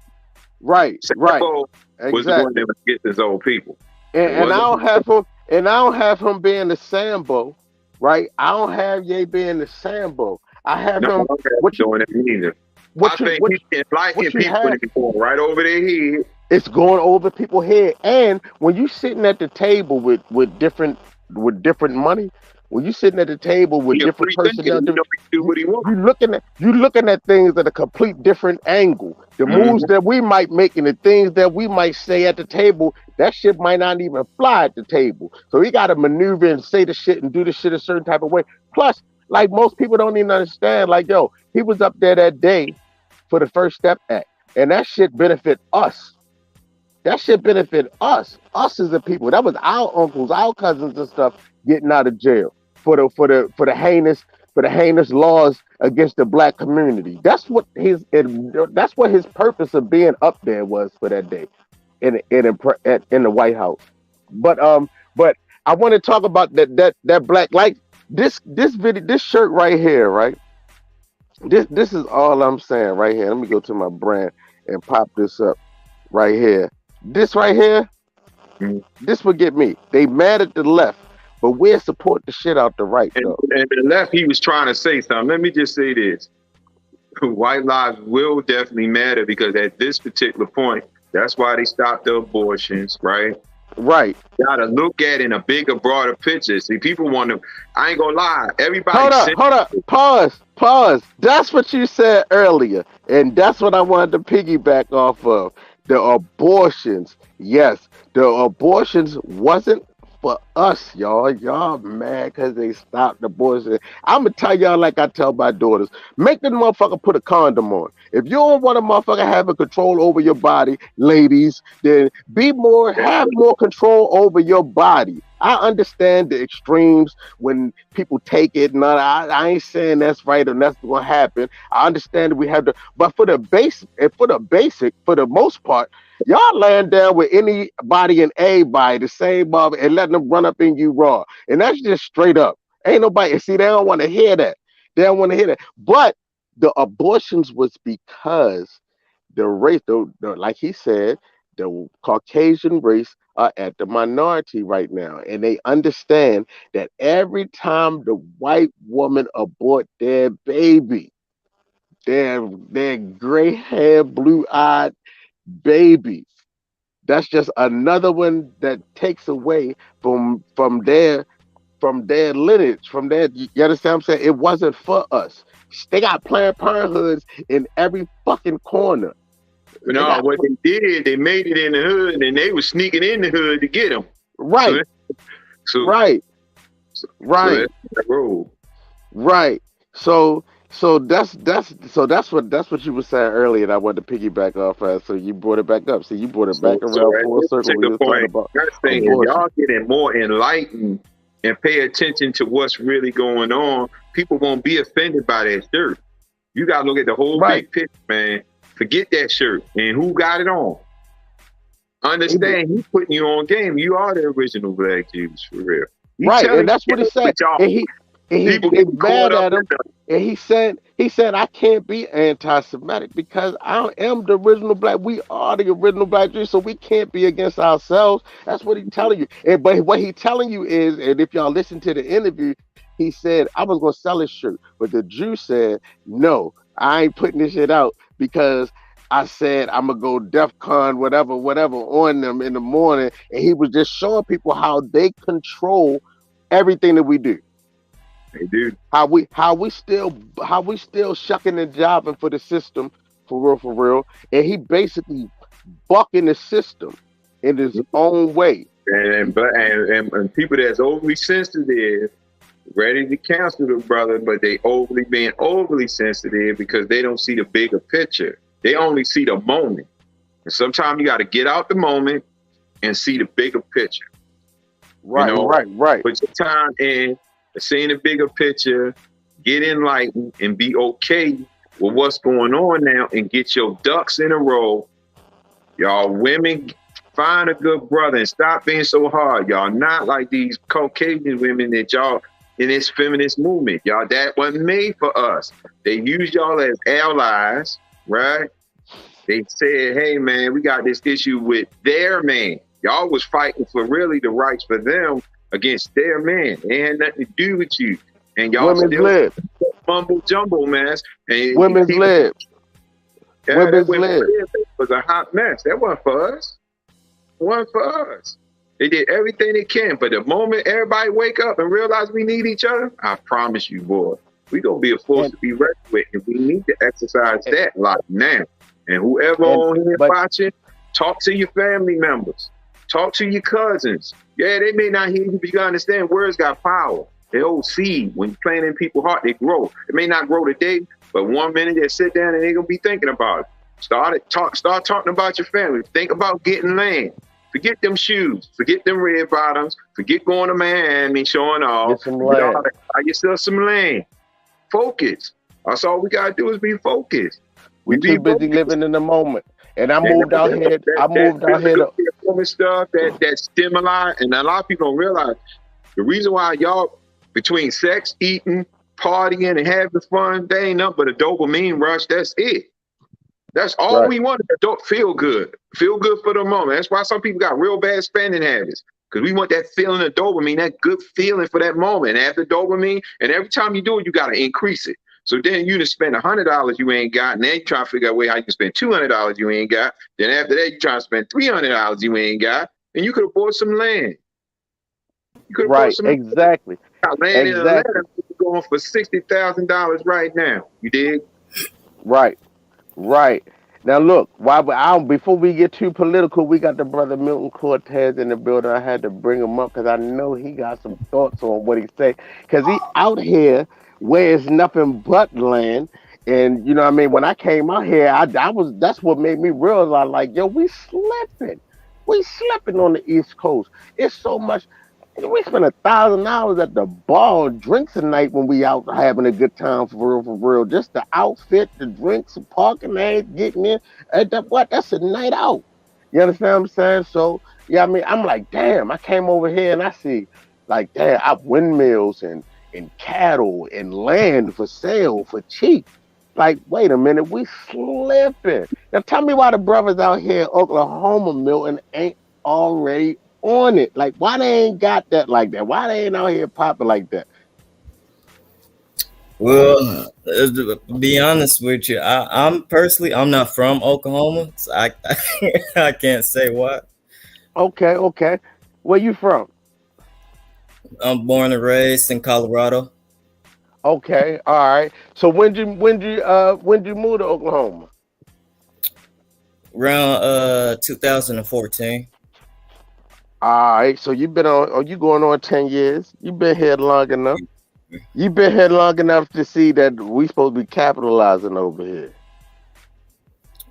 S5: Right.
S7: Sambo was the one that was getting his old people.
S5: And I don't have him being the Sambo, right? I don't have Ye being the Sambo. I have him.
S7: What you doing that neither? I think he can enlighten people when it's going right over their head.
S5: It's going over people's head, and when you sitting at the table with different money, when you sitting at the table with different personnel, you looking at things at a complete different angle. The moves that we might make and the things that we might say at the table, that shit might not even fly at the table. So he got to maneuver and say the shit and do the shit a certain type of way. Plus, like most people don't even understand, like, yo, he was up there that day for the First Step Act, and that shit benefit us. That shit benefit us as the people. That was our uncles, our cousins and stuff getting out of jail for the heinous laws against the black community. That's what his purpose of being up there was for that day in the White House. But I want to talk about that black, like this video, this shirt right here, right? This is all I'm saying right here. Let me go to my brand and pop this up right here. This right here, this would get me. They mad at the left, but we'll support the shit out the right, though.
S7: And the left, he was trying to say something. Let me just say this. White lives will definitely matter because at this particular point, that's why they stopped the abortions, right?
S5: Right.
S7: You gotta look at it in a bigger, broader picture. See, people want to, I ain't gonna lie, everybody.
S5: Hold up. Pause. That's what you said earlier. And that's what I wanted to piggyback off of. The abortions, yes, the abortions wasn't for us, y'all. Y'all mad because they stopped the abortion. I'm going to tell y'all like I tell my daughters. Make the motherfucker put a condom on. If you don't want a motherfucker having control over your body, ladies, then have more control over your body. I understand the extremes when people take it, and I ain't saying that's right and that's what happen. I understand that we have to, but for the most part, y'all laying down with anybody and everybody, the same mob, and letting them run up in you raw, and that's just straight up. Ain't nobody. See, they don't want to hear that. But the abortions was because the race, like he said, the Caucasian race are at the minority right now, and they understand that every time the white woman abort their baby, their gray-haired, blue-eyed baby, that's just another one that takes away from their lineage, from their. You understand what I'm saying? It wasn't for us. They got Planned Parenthoods in every fucking corner.
S7: No, what they did, they made it in the hood, and they were sneaking in the hood to get them.
S5: Right. Right. So that's what you were saying earlier, and I wanted to piggyback off of. So you brought it back up. So you brought it back around full circle. We were talking about
S7: thing, y'all getting more enlightened and pay attention to what's really going on. People won't be offended by that shirt. You gotta look at the whole big picture, man. Forget that shirt and who got it on. Understand, he's putting you on game. You are the original Black Jews, for real.
S5: And that's what he said. And he mad at him. And he said, I can't be anti-Semitic because I am the original Black. We are the original Black Jews, so we can't be against ourselves. That's what he's telling you. But what he's telling you is, and if y'all listen to the interview, he said, I was going to sell his shirt. But the Jew said, no, I ain't putting this shit out because I said I'm going to go DEFCON, whatever, on them in the morning. And he was just showing people how they control everything that we do.
S7: They do.
S5: How we still shucking and jiving for the system, for real. And he basically bucking the system in his own way.
S7: And people that's overly sensitive, ready to cancel the brother, but they being overly sensitive because they don't see the bigger picture. They only see the moment. And sometimes you got to get out the moment and see the bigger picture.
S5: Right.
S7: Put your time in, seeing the bigger picture, get enlightened, and be okay with what's going on now, and get your ducks in a row. Y'all women, Find a good brother and stop being so hard. Y'all not like these Caucasian women that y'all in this feminist movement. Y'all, that wasn't made for us. They use y'all as allies, right? They said, hey, man, we got this issue with their man. Y'all was fighting for really the rights for them against their man. It had nothing to do with you. And y'all
S5: Women's
S7: still
S5: lib.
S7: mumble jumble, man. And
S5: Women's lib.
S7: yeah,
S5: Women's
S7: that
S5: lib.
S7: was a hot mess. That wasn't for us. It wasn't for us. They did everything they can. But the moment everybody wake up and realize we need each other, I promise you, boy, we going to be a force to be reckoned with. And we need to exercise that like now. And whoever on here watching, talk to your family members. Talk to your cousins. Yeah, they may not hear you, but you gotta understand words got power. They hold seed. When you plant in people's heart, they grow. It may not grow today, but one minute they sit down and they're gonna be thinking about it. Start talking about your family. Think about getting land. Forget them shoes. Forget them red bottoms. Forget going to Miami showing off.
S5: Get some land.
S7: Buy yourself some land. Focus. That's all we gotta do is be focused.
S5: We too busy living in the moment. And I moved out here. To
S7: stuff, that stimuli, and a lot of people don't realize the reason why y'all between sex, eating, partying, and having fun, they ain't nothing but a dopamine rush. That's it. That's all we want. Don't feel good. Feel good for the moment. That's why some people got real bad spending habits. Because we want that feeling of dopamine, that good feeling for that moment. After dopamine, and every time you do it, you got to increase it. So then you just spend $100 you ain't got, and then you try to figure out a way how you can spend $200 you ain't got. Then after that, you try to spend $300 you ain't got, and you could have bought some land. You could have bought some
S5: exactly.
S7: land in Atlanta going for $60,000 right now. You dig?
S5: Right. Now look, before we get too political, we got the brother Milton Cortez in the building. I had to bring him up because I know he got some thoughts on what he say. Because he out here where it's nothing but land. And you know what I mean? When I came out here, that's what made me realize, like, yo, we slipping on the East Coast. It's so much. We spend $1,000 at the bar on drinks a night when we out having a good time for real. Just the outfit, the drinks, the parking, getting in. That's a night out. You understand what I'm saying? So yeah, I mean, I'm like, damn. I came over here and I see, like, damn, I have windmills and cattle and land for sale for cheap. Like, wait a minute, we slipping. Now tell me why the brothers out here in Oklahoma, Milton, ain't already on it. Like, why they ain't got that like that? Why they ain't out here popping like that?
S8: Well, to be honest with you, I'm not from Oklahoma, so I can't say why.
S5: Okay. Where you from?
S8: I'm born and raised in Colorado.
S5: Okay, all right. So when you move to Oklahoma?
S8: Around 2014.
S5: All right. So you going on 10 years? You've been here long enough. You've been here long enough to see that we supposed to be capitalizing over here.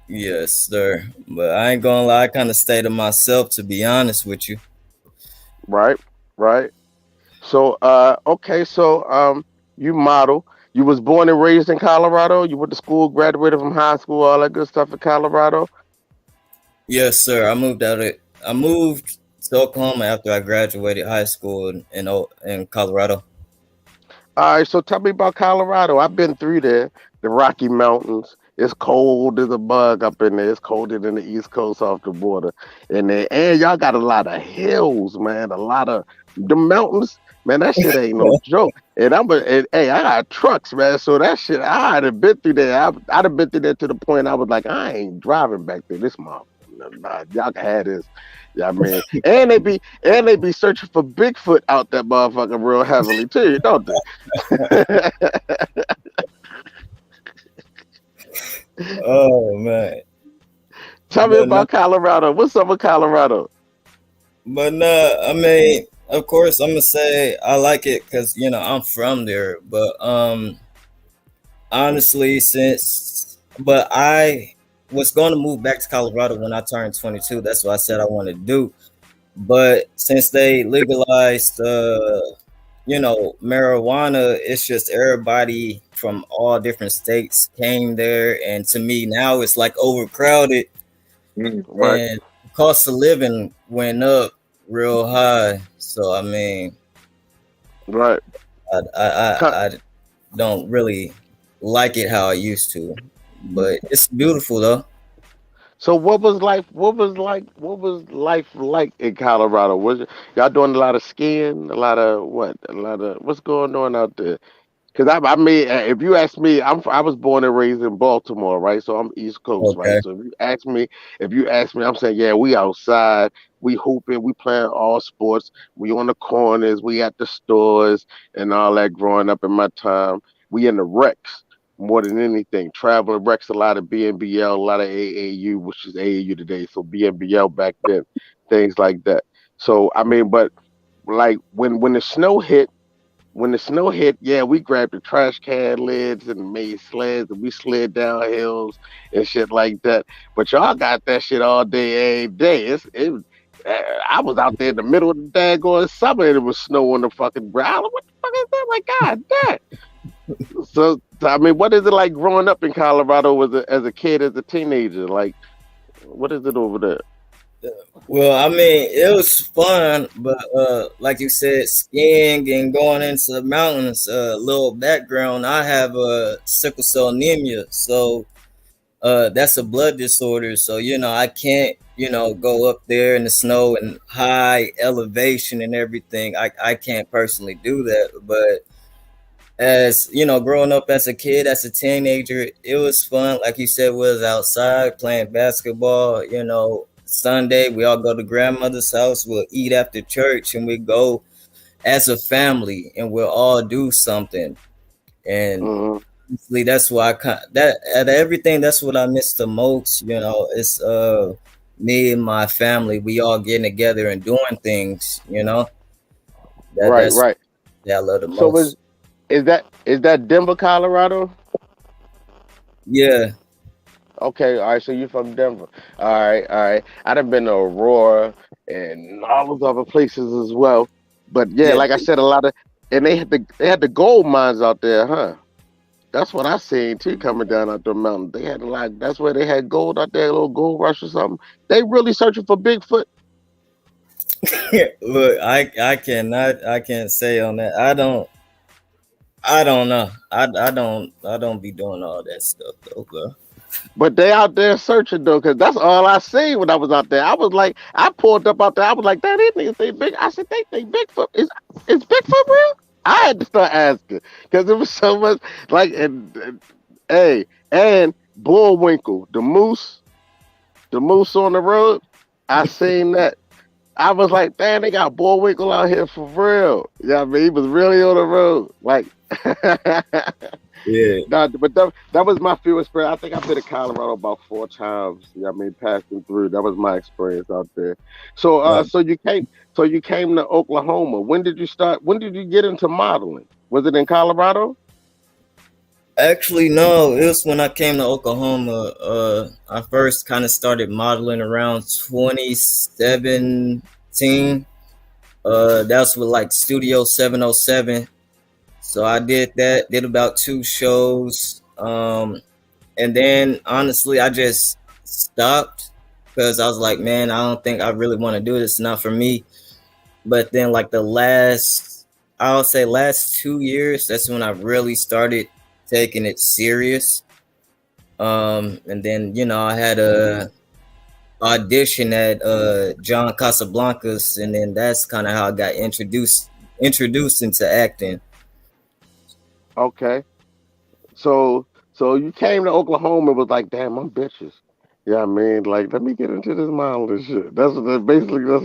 S8: Yes, sir. But I ain't gonna lie, I kind of stay to myself, to be honest with you.
S5: Right. So you model. You was born and raised in Colorado. You went to school, graduated from high school, all that good stuff in Colorado.
S8: Yes, sir. I moved to Oklahoma after I graduated high school in Colorado.
S5: All right, so tell me about Colorado. I've been through there, the Rocky Mountains. It's cold as a bug up in there. It's colder than the East Coast off the border. And y'all got a lot of hills, man. A lot of the mountains, man. That shit ain't no joke. And I got trucks, man. So that shit, I'd have been through there. I'd have been through there to the point I was like, I ain't driving back there this month. Nah, y'all can have this. Yeah, man. And they be searching for Bigfoot out that motherfucker real heavily too, don't they?
S8: Oh man.
S5: Tell me about Colorado. What's up with Colorado?
S8: But I mean, of course I'm gonna say I like it because I'm from there. But honestly, but I was going to move back to Colorado when I turned 22. That's what I said I wanted to do. But since they legalized, marijuana, it's just everybody from all different states came there. And to me now it's like overcrowded.
S5: Right.
S8: And cost of living went up real high. So I mean,
S5: Right.
S8: I don't really like it how I used to, but it's beautiful though.
S5: So what was life? What was life like in Colorado? Y'all doing a lot of skiing? A lot of what? A lot of what's going on out there? Because I mean, if you ask me, I was born and raised in Baltimore, right? So I'm East Coast, right?
S8: Okay.
S5: So if you ask me, I'm saying, yeah, we outside, we hooping, we playing all sports, we on the corners, we at the stores and all that. Growing up in my time, we in the Rex more than anything. Traveling Rex, a lot of BNBL, a lot of AAU, which is AAU today. So BNBL back then, things like that. So I mean, but like when the snow hit. When the snow hit, yeah, we grabbed the trash can lids and made sleds and we slid down hills and shit like that. But y'all got that shit all day, every day. I was out there in the middle of the daggone summer and it was snow on the fucking ground. What the fuck is that? Like, God damn. So I mean, what is it like growing up in Colorado as a kid, as a teenager? Like, what is it over there?
S8: Well, I mean, it was fun, but like you said, skiing and going into the mountains. Little background: I have sickle cell anemia, so that's a blood disorder. So I can't go up there in the snow and high elevation and everything. I can't personally do that, but as growing up as a kid, as a teenager, it was fun. Like you said, we was outside playing basketball. Sunday we all go to grandmother's house. We'll eat after church, and we go as a family, and we'll all do something. And honestly, that's why that out of everything, that's what I miss the most. It's me and my family. We all getting together and doing things.
S5: Right, right.
S8: That I love the
S5: So
S8: most.
S5: is that Denver, Colorado?
S8: Yeah.
S5: Okay, all right. So you're from Denver. All right, all right. I'd have been to Aurora and all those other places as well. But yeah,
S8: Yeah.
S5: like I said, and they had the gold mines out there, huh? That's what I seen too, coming down out the mountain. They had a lot. That's where they had gold out there, a little gold rush or something. They really searching for Bigfoot.
S8: Look, I can't say on that. I don't know. I don't be doing all that stuff though, bro.
S5: But they out there searching though, because that's all I seen when I was out there. I was like, I pulled up out there. I was like, that these niggas say big. I said, they think Bigfoot is Bigfoot real? I had to start asking because there was so much like and Bullwinkle, the moose on the road. I seen that. I was like, damn, they got Bullwinkle out here for real. Yeah, I mean, he was really on the road, like.
S8: Yeah.
S5: No, but that was my field experience. I think I've been to Colorado about 4 times. Yeah, I mean, passing through. That was my experience out there. So,
S8: Right.
S5: so you came to Oklahoma. When did you start? When did you get into modeling? Was it in Colorado?
S8: Actually, no. It was when I came to Oklahoma. I first kind of started modeling around 2017. That's with like Studio 707. So I did that. Did about 2 shows. And then honestly, I just stopped because I was like, man, I don't think I really want to do this. It's not for me. But then like I would say last 2 years, that's when I really started taking it serious. And then, I had a audition at John Casablancas, and then that's kind of how I got introduced into acting.
S5: Okay. So you came to Oklahoma and was like, damn, I'm bitches. Yeah, I mean, like, let me get into this modeling shit. That's what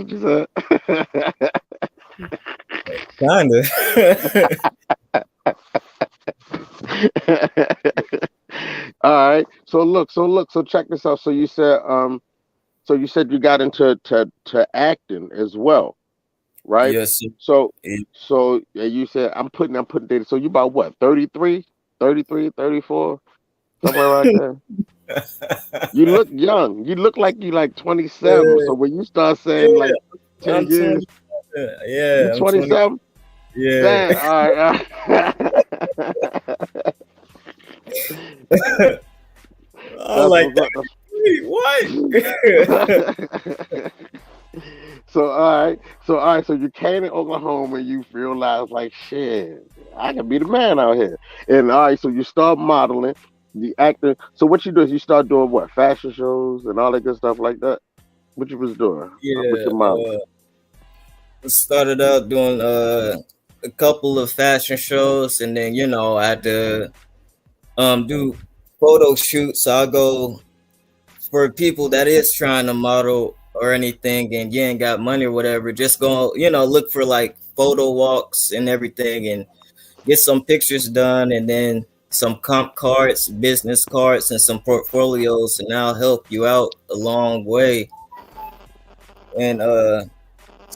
S5: you said.
S8: Kinda.
S5: All right. So check this out. So you said you got into to acting as well, right?
S8: Yes.
S5: So
S8: Yeah.
S5: yeah, you said I'm putting data. So you about what, 33, 34, somewhere right there. You look young. You look like you like 27. So when you start saying like 10
S8: I'm
S5: years,
S8: 20. Yeah,
S5: you
S8: I'm
S5: 27?
S8: Yeah.
S5: Damn, all right.
S8: I like that. What?
S5: So all right, so you came in Oklahoma and you realized like shit, I can be the man out here. And all right, so you start modeling, the acting. So what you do is you start doing what, fashion shows and all that good stuff like that. What you was doing with
S8: Yeah.
S5: your mom?
S8: Started out doing a couple of fashion shows, and then I had to do photo shoots. So I go for people that is trying to model or anything, and you ain't got money or whatever. Just go, look for like photo walks and everything, and get some pictures done, and then some comp cards, business cards, and some portfolios, and I'll help you out a long way. And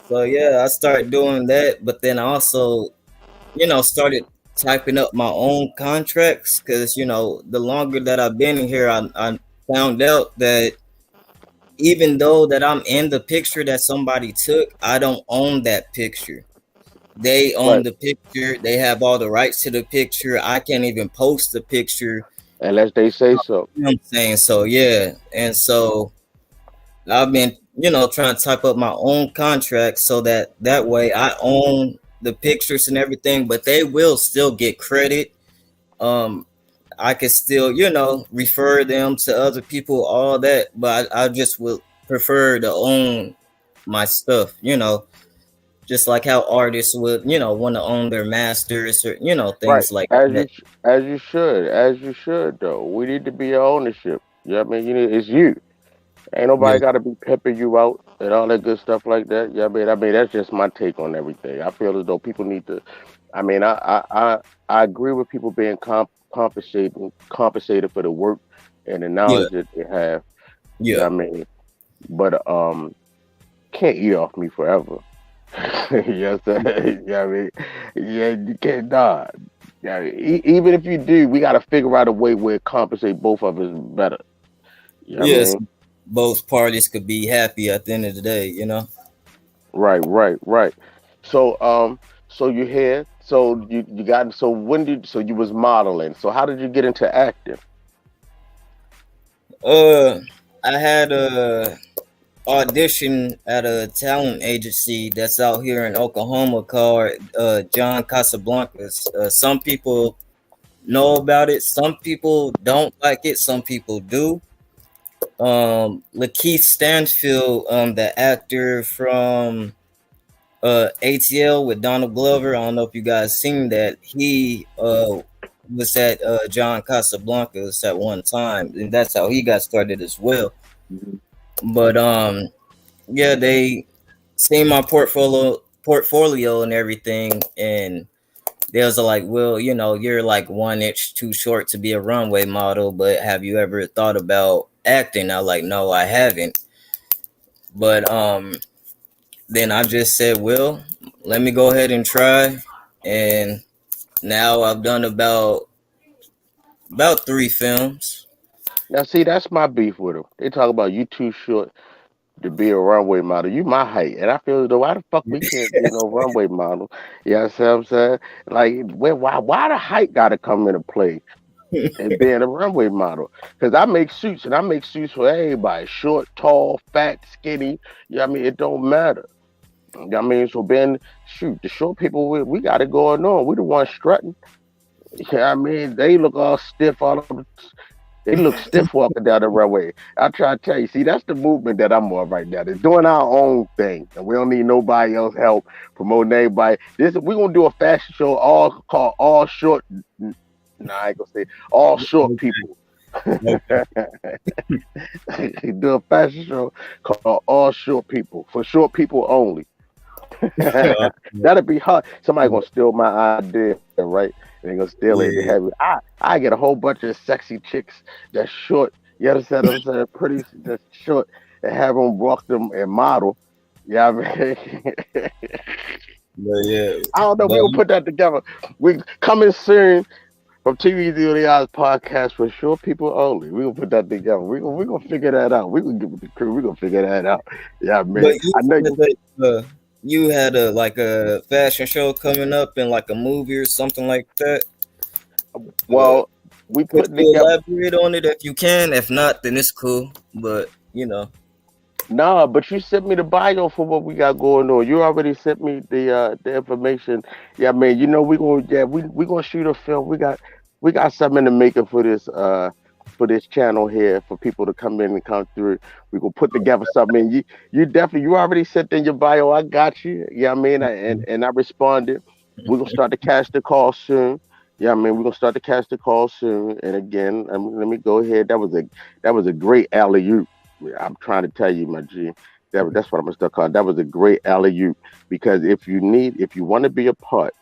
S8: so yeah, I started doing that, but then I also, started typing up my own contracts because the longer that I've been here, I found out that even though that I'm in the picture that somebody took, I don't own that picture. They own
S5: Right,
S8: the picture. They have all the rights to the picture. I can't even post the picture.
S5: unless they say so.
S8: You know what I'm saying? So yeah, and so I've been, trying to type up my own contract so that way I own the pictures and everything, but they will still get credit. Um, I can still, refer them to other people, all that, but I just would prefer to own my stuff, just like how artists would, want to own their masters or,
S5: Right,
S8: things like
S5: as
S8: that.
S5: as you should though. We need to be your ownership. You know what I mean? It's you. Ain't nobody
S8: Yeah,
S5: got to be pimping you out and all that good stuff like that. Yeah, I mean that's just my take on everything. I feel as though people need to. I mean, I agree with people being compensated for the work and the
S8: yeah,
S5: knowledge that they have. Yeah,
S8: yeah,
S5: I mean, but can't eat off me forever. Yes, yeah, I mean, yeah, you can't die. Yeah, even if you do, we got to figure out a way where it compensate both of us better. Yeah, I
S8: yes.
S5: mean.
S8: Both parties could be happy at the end of the day.
S5: Right. So so you here, so you got, so when did, so you was modeling. So how did you get into acting?
S8: Uh, I had a audition at a talent agency that's out here in Oklahoma called John Casablancas. Some people know about it. Some people don't like it. Some people do. Lakeith Stanfield, the actor from ATL with Donald Glover. I don't know if you guys seen that. He was at John Casablancas at one time, and that's how he got started as well.
S5: Mhm.
S8: But yeah, they seen my portfolio and everything, and they was like, well, you're like 1 inch too short to be a runway model, but have you ever thought about acting? I like, no, I haven't. But then I just said, well, let me go ahead and try. And now I've done about 3 films.
S5: Now see, that's my beef with them. They talk about you too short to be a runway model. You my height, and I feel as though why the fuck we can't be no runway model? You know what I'm saying? Like, why the height got to come into play and being a runway model? Because I make suits, and I make suits for everybody: short, tall, fat, skinny. You know what I mean? It don't matter. You know what I mean? So being, shoot, the short people, we got it going on. We the ones strutting. You know what I mean? They look all stiff, they look stiff walking down the runway. I try to tell you, see, that's the movement that I'm on right now. They're doing our own thing, and we don't need nobody else help promoting anybody. This, we're gonna do a fashion show all called All Short. Nah, I ain't gonna say All Short People. Do a fashion show called All Short People, for short people only. That'd be hard. Somebody gonna steal my idea, right? And they gonna steal it and
S8: Yeah,
S5: have it. I get a whole bunch of sexy chicks that's short. You understand what I'm saying? Pretty, that's short, and have them walk them and model. Yeah, I mean,
S8: but yeah,
S5: I don't know. We
S8: but
S5: gonna put that together. We coming soon from TV the Eyes podcast for short people only. We gonna put that together. We gonna figure that out. We gonna get with the crew. We gonna figure that out. Yeah, man.
S8: you
S5: I know
S8: said
S5: you.
S8: that you had a fashion show coming up and like a movie or something like that. Uh,
S5: Well, we
S8: Could
S5: putting
S8: you
S5: together.
S8: elaborate on it if you can? If not, then it's cool. But
S5: Nah, but you sent me the bio for what we got going on. You already sent me the information. Yeah, man. You know we gonna shoot a film. We got something in the making for this channel here for people to come in and come through. We gonna put together something. And you already sent in your bio. I got you. Yeah, I mean, and I responded. We're gonna start to catch the call soon. Yeah, I mean, we're gonna start to catch the call soon. And again, let me go ahead. That was a great alley oop. I'm trying to tell you, my G. That's what I'm gonna start calling. That was a great alley oop because if you want to be a part,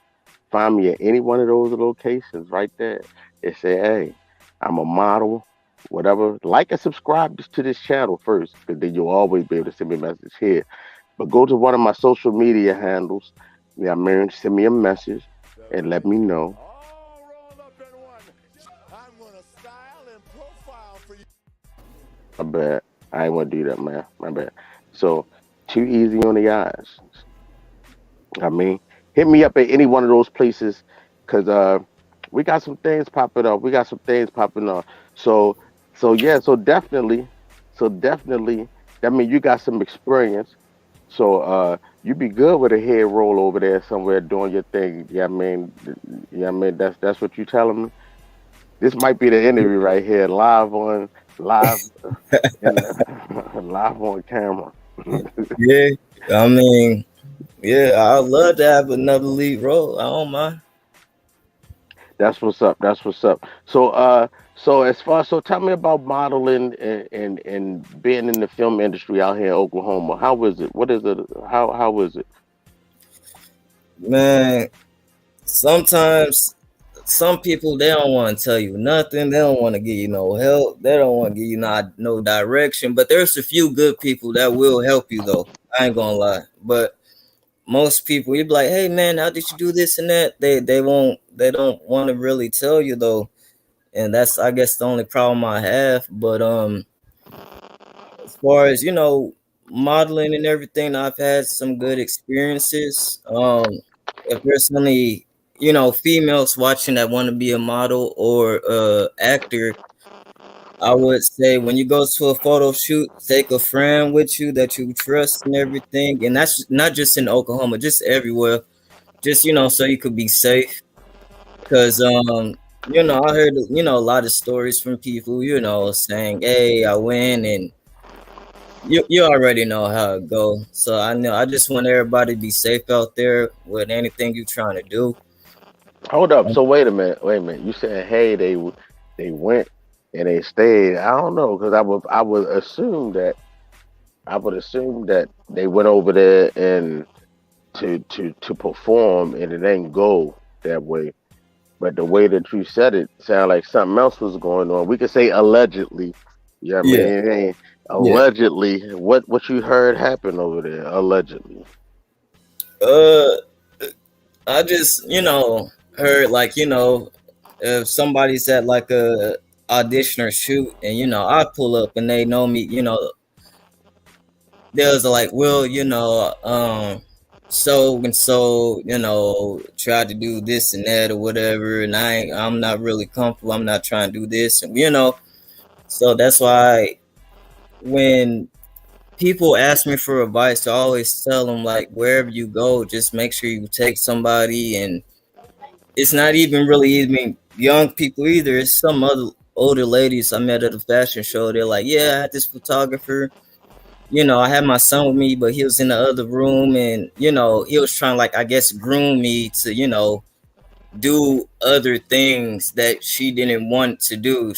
S5: find me at any one of those locations right there and say, hey, I'm a model, whatever. Like and subscribe to this channel first, because then you'll always be able to send me a message here. But go to one of my social media handles. Yeah, man, send me a message and let me know. My bad. I ain't want to do that, man. My bad. So, too easy on the eyes. I mean, hit me up at any one of those places, cause we got some things popping up. We got some things popping up. So yeah, so definitely, that means you got some experience. So you be good with a head roll over there somewhere doing your thing. Yeah, I mean, yeah, I mean that's what you telling me. This might be the interview right here, live and live on camera.
S8: yeah. I mean, yeah, I'd love to have another lead role. I don't mind.
S5: That's what's up. That's what's up. So tell me about modeling and being in the film industry out here in Oklahoma. How is it? What is it? How is it?
S8: Man, sometimes some people they don't want to tell you nothing. They don't want to give you no help. They don't want to give you no direction. But there's a few good people that will help you though. I ain't gonna lie. But most people, you be like, hey man, how did you do this and that? They don't want to really tell you though. And that's I guess the only problem I have. But as far as modeling and everything, I've had some good experiences. If there's any females watching that want to be a model or actor, I would say when you go to a photo shoot, take a friend with you that you trust and everything, and that's not just in Oklahoma, just everywhere. Just so you could be safe, because I heard a lot of stories from people saying, "Hey, I win," and you already know how it go. So I just want everybody to be safe out there with anything you're trying to do.
S5: Hold up. So wait a minute. Wait a minute. You said, hey, they went and they stayed. I don't know, because I would assume that they went over there and to perform, and it ain't go that way. But the way that you said it sounded like something else was going on. We could say allegedly. Yeah, I mean,
S8: Yeah,
S5: it ain't
S8: yeah.
S5: allegedly. What you heard happened over there allegedly.
S8: Uh, I just heard like if somebody's at like a audition or shoot, and I pull up and they know me, there's like, well, so and so, tried to do this and that or whatever, and I'm not really comfortable. I'm not trying to do this, and so that's why when people ask me for advice, I always tell them like wherever you go, just make sure you take somebody, and it's not even really even young people either. It's some other older ladies I met at a fashion show. They're like, yeah, I had this photographer. I had my son with me, but he was in the other room, and he was trying like I guess groom me to do other things that she didn't want to do.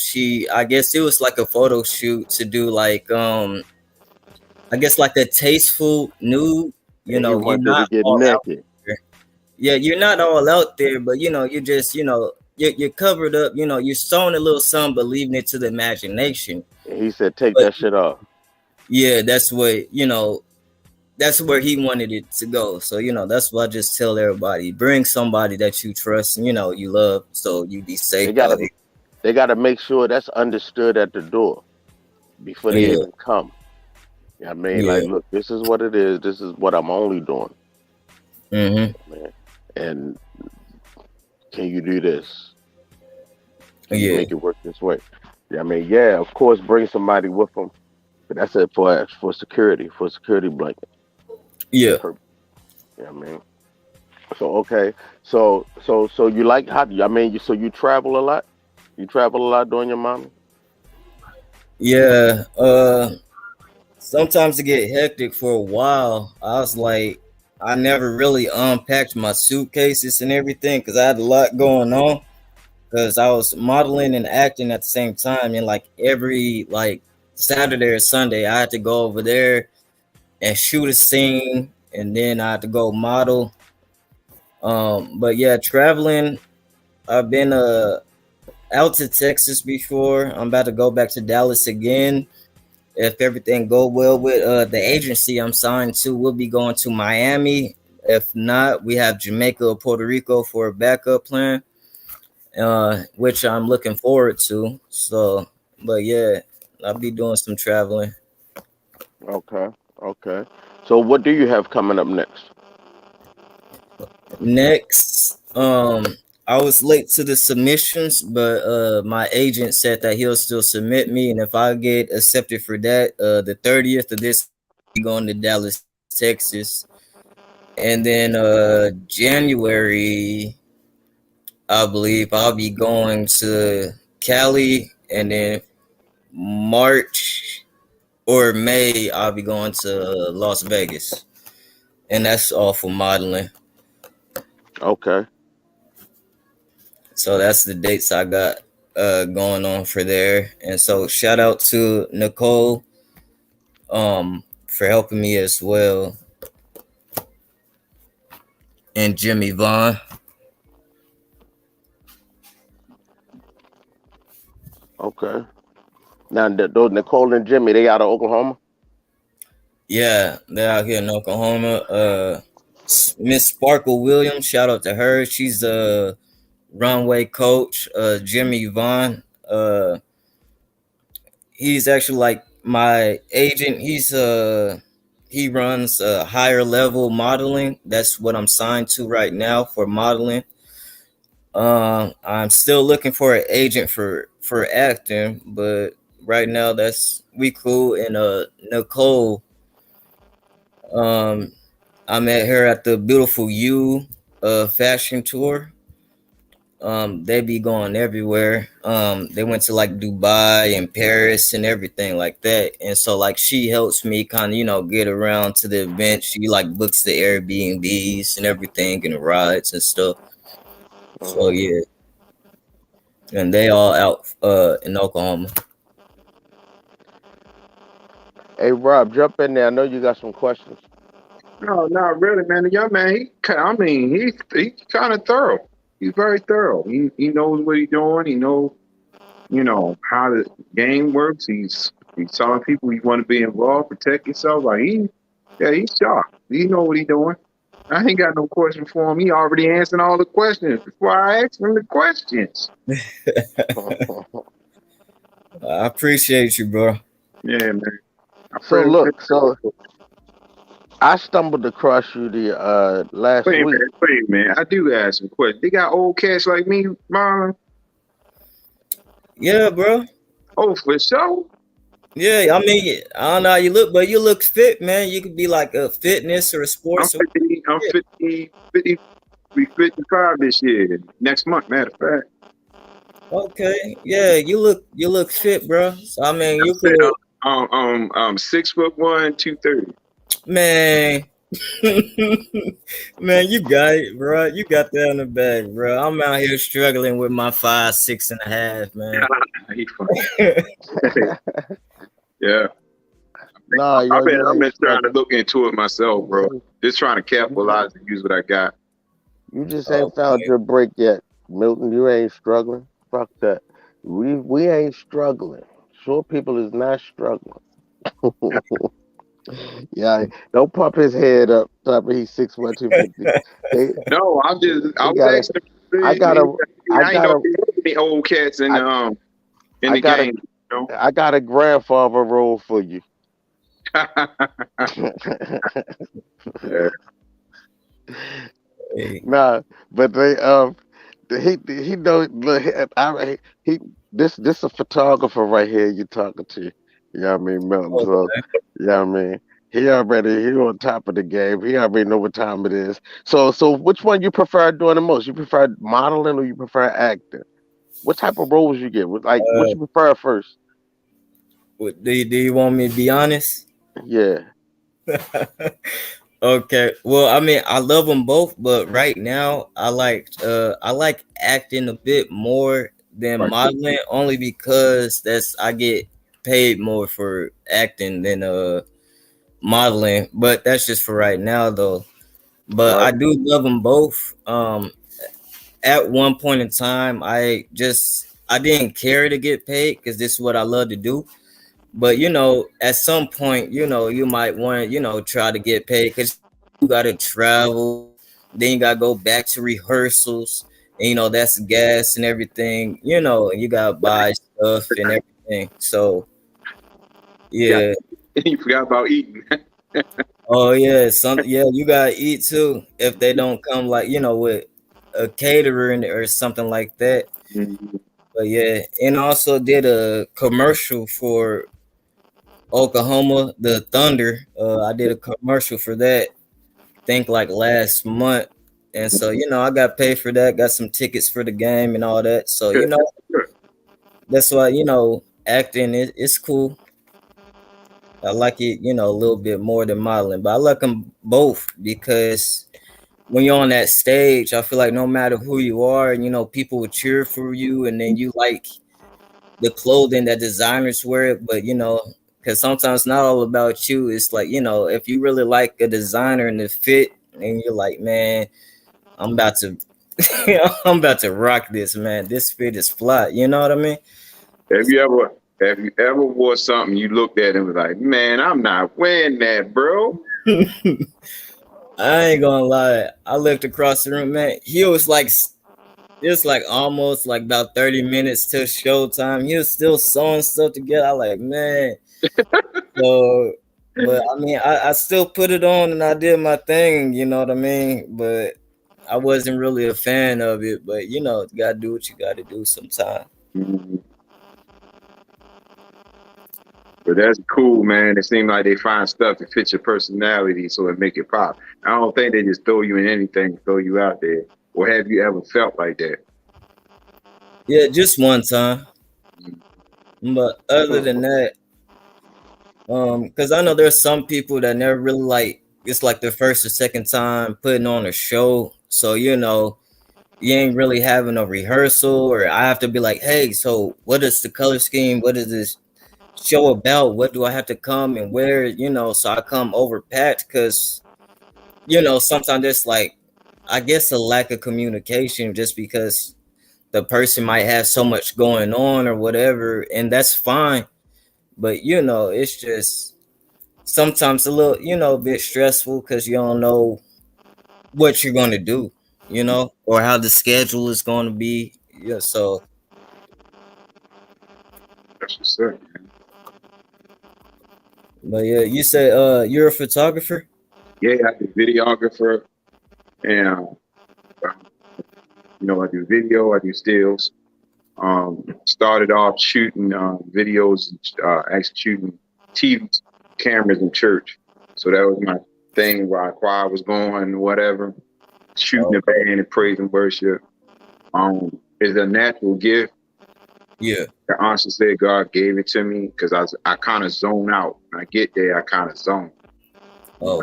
S8: I guess it was like a photo shoot to do like I guess like a tasteful nude.
S5: And he
S8: You're
S5: wanted to
S8: not
S5: get
S8: all out
S5: naked.
S8: there. Yeah, you're not all out there, but you just you're covered up. You're showing a little something, but leaving it to the imagination.
S5: And he said, take
S8: But
S5: that shit off.
S8: yeah, that's what that's where he wanted it to go. So that's what I just tell everybody: bring somebody that you trust and you love, so you be
S5: They
S8: safe out
S5: gotta
S8: here.
S5: they gotta make sure that's understood at the door before they
S8: Yeah,
S5: even come. I mean, like,
S8: yeah.
S5: look, this is what it is. This is what I'm only doing,
S8: Mm-hmm.
S5: man. And can you do this? You
S8: Yeah,
S5: make it work this way. Yeah, I mean, yeah, of course, bring somebody with them. But that's it for security blanket
S8: yeah,
S5: purpose. Yeah, I mean. So okay, so you like how? I mean, so you travel a lot. You travel a lot during your mommy.
S8: yeah. Sometimes it get hectic for a while. I was like, I never really unpacked my suitcases and everything because I had a lot going on. Because I was modeling and acting at the same time, and like every like Saturday or Sunday, I had to go over there and shoot a scene, and then I had to go model. But yeah, traveling. I've been out to Texas before. I'm about to go back to Dallas again. If everything go well with the agency I'm signed to, we'll be going to Miami. If not, we have Jamaica or Puerto Rico for a backup plan, which I'm looking forward to. So, but yeah, I'll be doing some traveling.
S5: Okay, okay. So what do you have coming up next?
S8: Next, I was late to the submissions, but my agent said that he'll still submit me, and if I get accepted for that, the 30th of this, week, going to Dallas, Texas, and then January, I believe I'll be going to Cali, and then March or May, I'll be going to Las Vegas, and that's all for modeling.
S5: Okay,
S8: So that's the dates I got going on for there. And so shout out to Nicole for helping me as well, and Jimmy Vaughn.
S5: okay. Now those Nicole and Jimmy, they out of Oklahoma.
S8: Yeah, they're out here in Oklahoma. Miss Sparkle Williams, shout out to her. She's a runway coach. Jimmy Vaughn, he's actually like my agent. He runs higher level modeling. That's what I'm signed to right now for modeling. I'm still looking for an agent for acting, but right now that's we cool. And Nicole, um, I met her at the Beautiful You fashion tour. They be going everywhere. They went to like Dubai and Paris and everything like that. And so like she helps me kind of, get around to the event. She like books the Airbnbs and everything and the rides and stuff. So
S5: Mhm.
S8: yeah. And they all out in Oklahoma.
S5: Hey Rob, jump in there. I know you got some questions.
S7: No, not really, man. The young man, I mean, he's kind of thorough. He's very thorough. He knows what he's doing. He knows, how the game works. He's telling people you want to be involved, protect yourself. Like he's sharp. He know what he's doing. I ain't got no question for him. He already answered all the questions before I asked him the questions.
S8: I appreciate you, bro.
S7: Yeah, man. I
S5: So
S7: pray.
S5: look, so I stumbled across you the last
S7: Wait a
S5: week.
S7: minute, wait a minute. I do ask some questions. They got old cats like me, Mom.
S8: Yeah, bro.
S7: Oh, for sure.
S8: Yeah, I mean, I don't know how you look, but you look fit, man. You could be like a fitness or a
S7: I'm
S8: sports.
S7: 50. I'm
S8: Yeah.
S7: 50. Be 55 this year. Next month, matter of fact.
S8: Okay, yeah, you look fit, bro. So I mean, you could,
S7: 6'1", 230.
S8: man, man, you got it, bro. You got that in the bag, bro. I'm out here struggling with my 5'6.5", man.
S7: He funny. Yeah.
S5: Nah, yo,
S7: I've
S5: you ain't
S7: been trying to
S5: struggling.
S7: look into it myself, bro. Just trying to capitalize and use what I got.
S5: You just ain't found
S8: Okay.
S5: your break yet, Milton. You ain't struggling. Fuck that. We ain't struggling. Short people is not struggling. Yeah, don't pump his head up. Top he's 6'1", 250. They
S7: No, I
S5: they
S7: was
S5: gotta.
S7: asking.
S5: I gotta. I
S7: I ain't know
S5: gotta.
S7: if there any old cats in
S5: I
S7: in
S5: I
S7: the
S5: gotta.
S7: game. You
S5: I got a grandfather role for you.
S7: know. Yeah.
S8: Hey,
S5: Nah, but they he know. Look, he this a photographer right here. You talking to? You know what I mean, Milton? So,
S8: Okay.
S5: you know what I mean. He on top of the game. He already know what time it is. So which one you prefer doing the most? You prefer modeling or you prefer acting? What type of roles you get? Like what
S8: Uh,
S5: you prefer first?
S8: do you want me to be honest?
S5: Yeah,
S8: Okay. Well, I mean, I love them both, but right now I like acting a bit more than
S7: Right.
S8: modeling, only because I get paid more for acting than modeling. But that's just for right now, though. But
S7: Right.
S8: I do love them both. At one point in time, I didn't care to get paid because this is what I love to do. But at some point, you might want to, try to get paid because you got to travel, then you got to go back to rehearsals, and that's gas and everything, and you got to buy stuff and everything. So
S7: Yeah.
S8: yeah.
S7: You forgot about eating.
S8: Oh yeah, you gotta eat too if they don't come like with a caterer or something like that.
S7: Mhm.
S8: But yeah, and I also did a commercial for Oklahoma, the Thunder. I did a commercial for that, think like last month. And so, I got paid for that, got some tickets for the game and all that. So,
S7: Good. Good.
S8: that's why, acting it's cool. I like it, a little bit more than modeling, but I like them both because when you're on that stage, I feel like no matter who you are, people will cheer for you, and then you like the clothing that designers wear, but because sometimes not all about you. It's like, if you really like a designer and the fit, and you're like, man, I'm about to I'm about to rock this, man. This fit is flat. You know what I mean?
S7: Have you ever wore something you looked at and was like, man, I'm not wearing that, bro?
S8: I ain't gonna lie. I looked across the room, man. He was like, it's like almost like about 30 minutes till showtime. He was still sewing stuff together. I like, man. So, but I mean, I still put it on and I did my thing. You know what I mean? But I wasn't really a fan of it. But you gotta do what you gotta do sometimes.
S7: Mhm. But that's cool, man. It seems like they find stuff that fits your personality so it make it pop. I don't think they just throw you in anything, throw you out there. Or have you ever felt like that?
S8: Yeah, just one time. But other than that, because I know there's some people that never really like it's like their first or second time putting on a show. So you ain't really having a rehearsal, or I have to be like, hey, so what is the color scheme? What is this show about? What do I have to come and wear? So I come overpacked because sometimes it's like I guess a lack of communication just because the person might have so much going on or whatever, and that's fine. But it's just sometimes a little, a bit stressful because you don't know what you're going to do, or how the schedule is going to be. Yeah, so
S7: That's what's up, man.
S8: but yeah, you said you're a photographer?
S7: Yeah, I do videographer and I do video, I do stills. Started off shooting videos, actually shooting TV cameras in church. So that was my thing while choir was going, whatever. Shooting
S8: Oh,
S7: the band and praise and worship. Is a natural gift.
S8: yeah.
S7: I honestly say God gave it to me because I kind of zone out. When I get there, I kind of zone.
S8: Oh,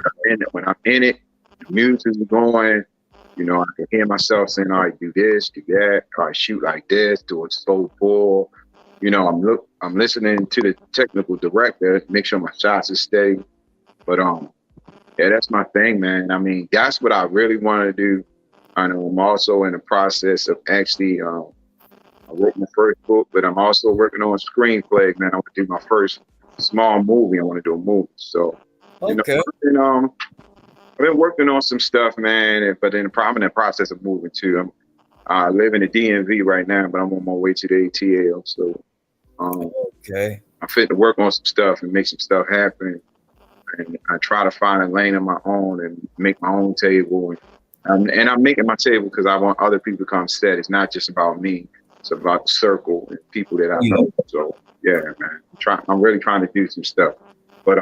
S7: When I'm in it, the music is going. I can hear myself saying, "All right, do this, do that. All right, shoot like this, do it so full." I'm listening to the technical director, make sure my shots are steady. But yeah, that's my thing, man. I mean, that's what I really want to do. I know I'm also in the process of actually. I wrote my first book, but I'm also working on a screenplay, man. I want to do my first small movie. I want to do a movie. So,
S8: okay.
S7: I've been working on some stuff, man. But I'm in the process of moving too. I live in the DMV right now, but I'm on my way to the ATL. So, um,
S8: Okay.
S7: I'm fit to work on some stuff and make some stuff happen. And I try to find a lane of my own and make my own table and And I'm making my table because I want other people to come set. It's not just about me. It's about the circle and people that I know. So yeah, man, I'm really trying to do some stuff. But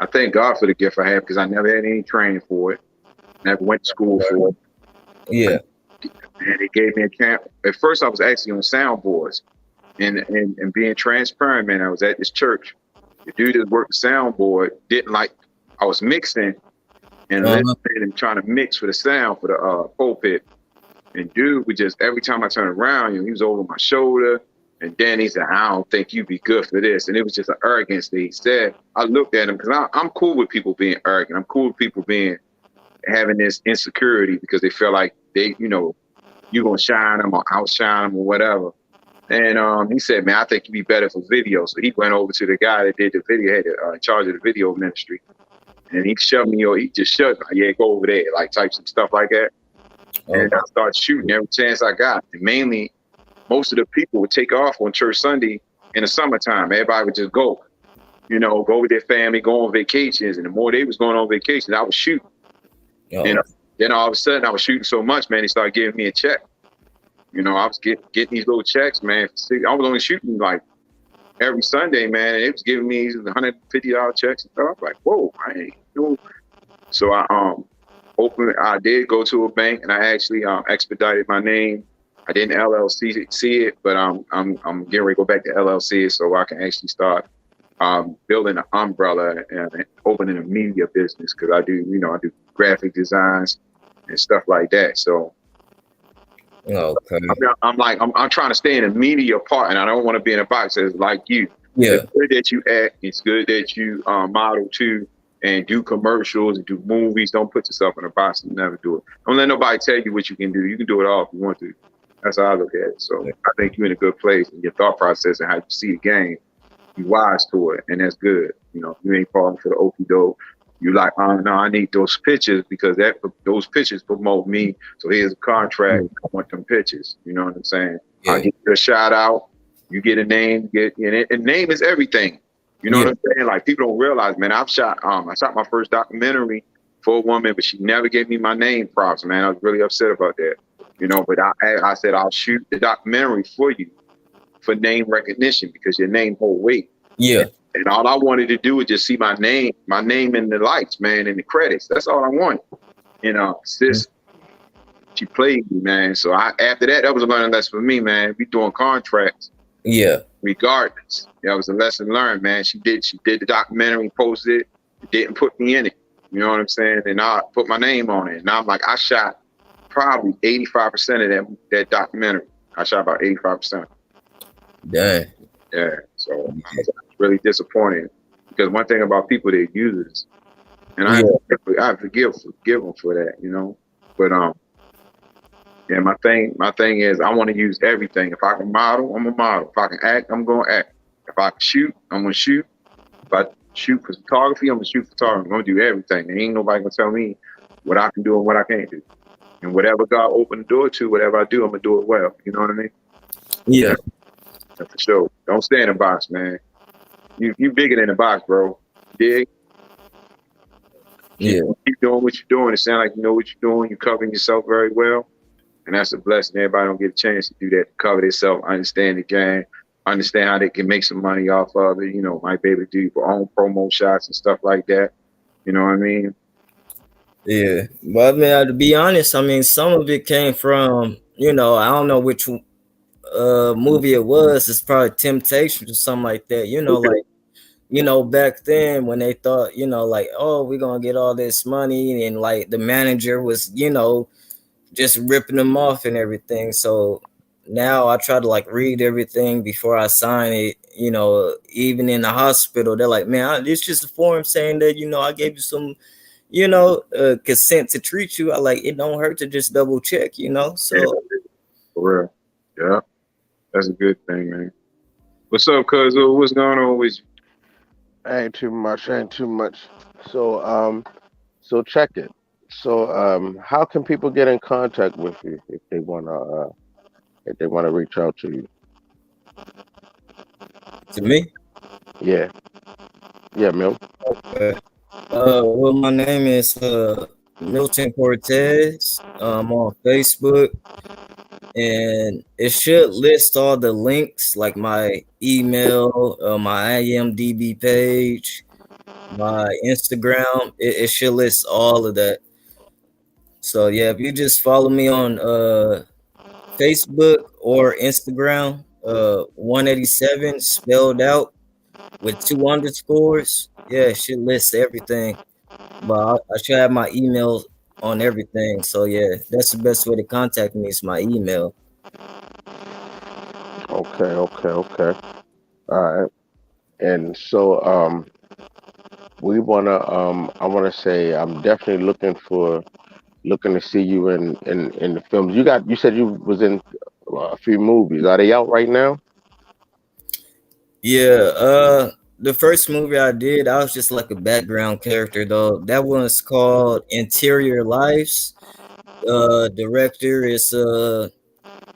S7: I thank God for the gift I have because I never had any training for it. Never went to school for it.
S8: Yeah.
S7: And it gave me a camp. At first, I was actually on soundboards, and being transparent, man. I was at this church. The dude that worked the soundboard didn't like. I was mixing and listening and trying to mix for the sound for the pulpit. And dude would just every time I turned around, he was over my shoulder. And then he said, "I don't think you'd be good for this." And it was just an arrogance that he said. I looked at him because I'm cool with people being arrogant. I'm cool with people having this insecurity because they feel like they, you're going to shine them or outshine them or whatever. And he said, "Man, I think you'd be better for video." So he went over to the guy that did the video, had in charge of the video ministry. And he shoved me, he just shoved me. "Yeah, go over there," like type some stuff like that. And I started shooting every chance I got. And mainly, most of the people would take off on church Sunday in the summertime. Everybody would just go, go with their family, go on vacations. And the more they was going on vacation, I was shooting. And then all of a sudden, I was shooting so much, man, they started giving me a check. I was getting these little checks, man. I was only shooting like every Sunday, man. And it was giving me $150 checks and stuff. I was like, whoa, I ain't doing. So I did go to a bank and I actually expedited my name. I didn't LLC see it, but I'm getting ready to go back to LLC so I can actually start building an umbrella and opening a media business because I do graphic designs and stuff like that. So I'm trying to stay in the media part, and I don't want to be in a box that's like you. Yeah, it's good that you act. It's good that you model too and do commercials and do movies. Don't put yourself in a box and never do it. Don't let nobody tell you what you can do. You can do it all if you want to. That's how I look at it. So I think you're in a good place in your thought process and how you see the game. You wise to it, and that's good. You ain't falling for the okie doke. You like, oh no, I need those pictures because those pictures promote me. So here's a contract. I want them pictures. You know what I'm saying? Yeah. I get you a shout out. You get a name. And name is everything. You know what I'm saying? Like people don't realize, man. I shot my first documentary for a woman, but she never gave me my name props, man. I was really upset about that. But I said I'll shoot the documentary for you for name recognition because your name hold weight. Yeah. And all I wanted to do was just see my name in the lights, man, in the credits. That's all I wanted. Sis, she played me, man. So after that was a learning lesson for me, man. We doing contracts. Yeah. Regardless. That was a lesson learned, man. She did the documentary, posted it, didn't put me in it. You know what I'm saying? And I put my name on it. And I'm like, I shot probably 85% of that documentary. I shot about 85%. Dang. Yeah. So I was really disappointed because one thing about people that use this, and I forgive them for that, But yeah, my thing is I want to use everything. If I can model, I'm a model. If I can act, I'm gonna act. If I can shoot, I'm gonna shoot. If I shoot photography, I'm gonna shoot photography. I'm gonna do everything. There ain't nobody gonna tell me what I can do and what I can't do. And whatever God opened the door to, whatever I do, I'm gonna do it well. You know what I mean? Yeah. For sure. Don't stay in a box, man. You bigger than a box, bro. Dig? Yeah. Keep doing what you're doing. It sounds like you know what you're doing. You're covering yourself very well. And that's a blessing. Everybody don't get a chance to do that. Cover themselves, understand the game, understand how they can make some money off of it. Might be able to do your own promo shots and stuff like that. You know what I mean?
S8: Yeah. But to be honest, some of it came from, I don't know which movie it was. It's probably Temptation or something like that. Back then when they thought, oh, we're gonna get all this money, and like the manager was, just ripping them off and everything. So now I try to read everything before I sign it. Even in the hospital, they're like, man, it's just a form saying that, I gave you some, consent to treat you. It don't hurt to just double check, so.
S7: Yeah, for real. Yeah. That's a good thing, man. What's up, cuz? What's going on with you?
S5: Ain't too much. So check it. So how can people get in contact with you if they wanna reach out to you?
S8: To me?
S5: Yeah. Yeah, Mill.
S8: Okay. Well, my name is Milton Cortez on Facebook, and it should list all the links like my email, my IMDb page, my Instagram. It should list all of that. So yeah, if you just follow me on Facebook or Instagram, 187 spelled out with two underscores. Yeah, it should list everything. But I should have my email on everything. So yeah, that's the best way to contact me is my email.
S5: Okay, okay, okay. All right. And so we wanna I wanna say I'm definitely looking to see you in the films. You said you was in a few movies. Are they out right now?
S8: Yeah, the first movie I did, I was just like a background character though. That one's called Interior Lives. Director is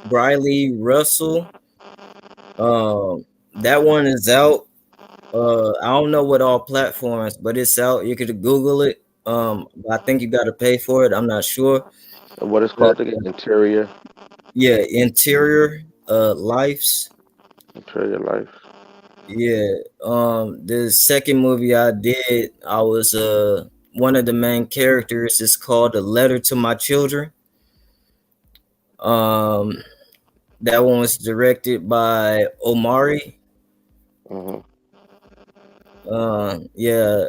S8: Briley Russell. That one is out. I don't know what all platforms, but it's out. You could Google it. I think you got to pay for it. I'm not sure.
S5: What it's
S8: But
S5: called again? Interior.
S8: yeah, Interior Lives.
S5: Interior Life.
S8: Yeah. The second movie I did, I was one of the main characters. It's called A Letter to My Children. Um, that one was directed by Omari.
S5: Hmm.
S8: Yeah,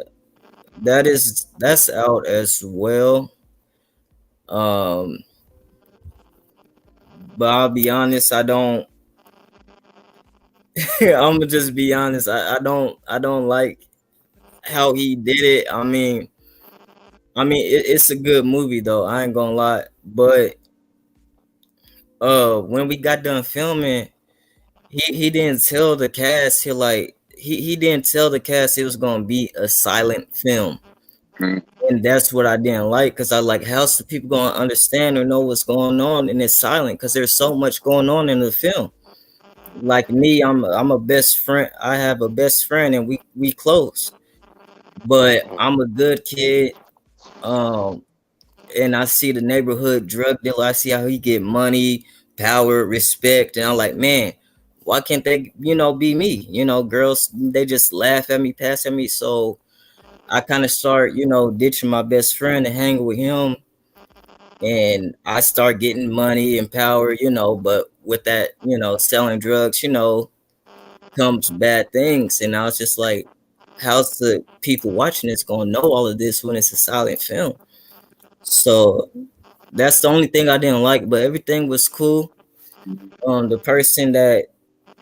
S8: that's out as well. Um, but I'll be honest, I don't. I'm gonna just be honest. I don't like how he did it. It's a good movie though. I ain't gonna lie. But when we got done filming, he didn't tell the cast he didn't tell the cast it was gonna be a silent film.
S7: Mhm.
S8: And that's what I didn't like because I like how's the people gonna understand or know what's going on and it's silent because there's so much going on in the film. Like me, I'm a best friend. I have a best friend and we close. But I'm a good kid. Um and I see the neighborhood drug dealer. I see how he get money, power, respect, and I'm like, man, why can't they, be me? Girls they just laugh at me, pass at me. So I kind of start, ditching my best friend and hang with him, and I start getting money and power, But with that, selling drugs, comes bad things, and I was just like, how's the people watching this gonna know all of this when it's a silent film? So that's the only thing I didn't like, but everything was cool. The person that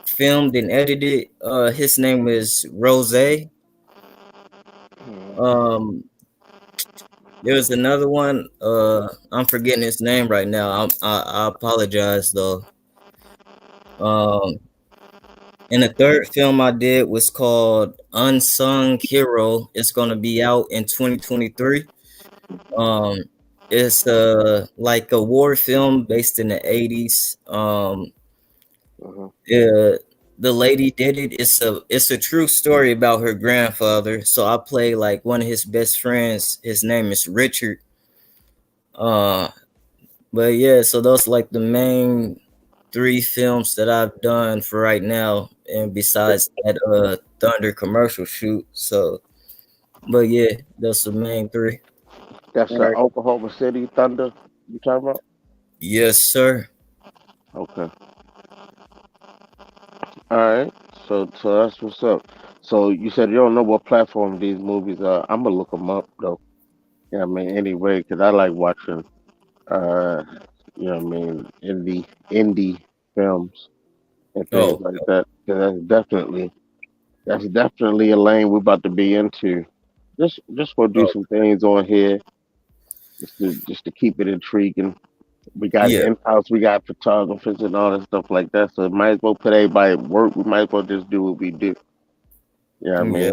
S8: filmed and edited, his name is Rose. Um, there was another one. I'm forgetting his name right now. I apologize though. Um, and the third film I did was called Unsung Hero. It's gonna be out in 2023. Um, it's like a war film based in the 80s.
S5: Hmm.
S8: Uh, the lady did it. It's a true story about her grandfather. So I play like one of his best friends. His name is Richard. Uh, but yeah, so those like the main three films that I've done for right now, and besides that, Thunder commercial shoot. So, but yeah, those the main three.
S5: That's
S7: All right.
S5: Oklahoma City Thunder. You talking about?
S8: Yes, sir.
S5: Okay. All right. So that's what's up. So you said you don't know what platform these movies are. I'm gonna look them up though. Yeah, I mean anyway, because I like watching uh, indie films and things
S8: Oh,
S5: like that. 'Cause that's definitely a lane we're about to be into. Just gonna do
S8: oh,
S5: some things on here just to keep it intriguing. We got
S8: yeah,
S5: in house, we got photographers and all that stuff like that. So might as well put everybody at work. We might as well just do what we do. Yeah, I
S8: yeah,
S5: mean,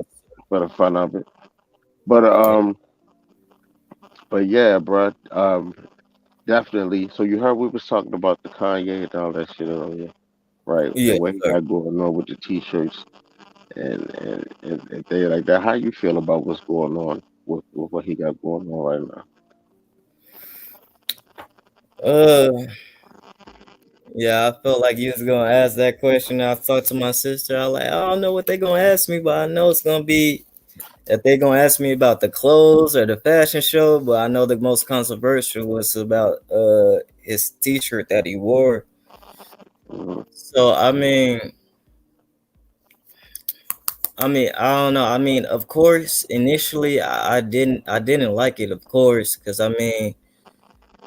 S5: for the fun of it. But yeah, bro. Definitely. So you heard we was talking about the Kanye and all that shit earlier, right? And
S8: yeah,
S5: what he
S8: sir.
S5: got going on with the t-shirts and things like that. How you feel about what's going on with what he got going on right now?
S8: Uh, yeah, I felt like you was gonna ask that question. I talked to my sister. I was like, I don't know what they gonna ask me, but I know it's gonna be that they gonna ask me about the clothes or the fashion show. But I know the most controversial was about his T-shirt that he wore. So I don't know. I mean, of course, initially I didn't like it, of course, because I mean,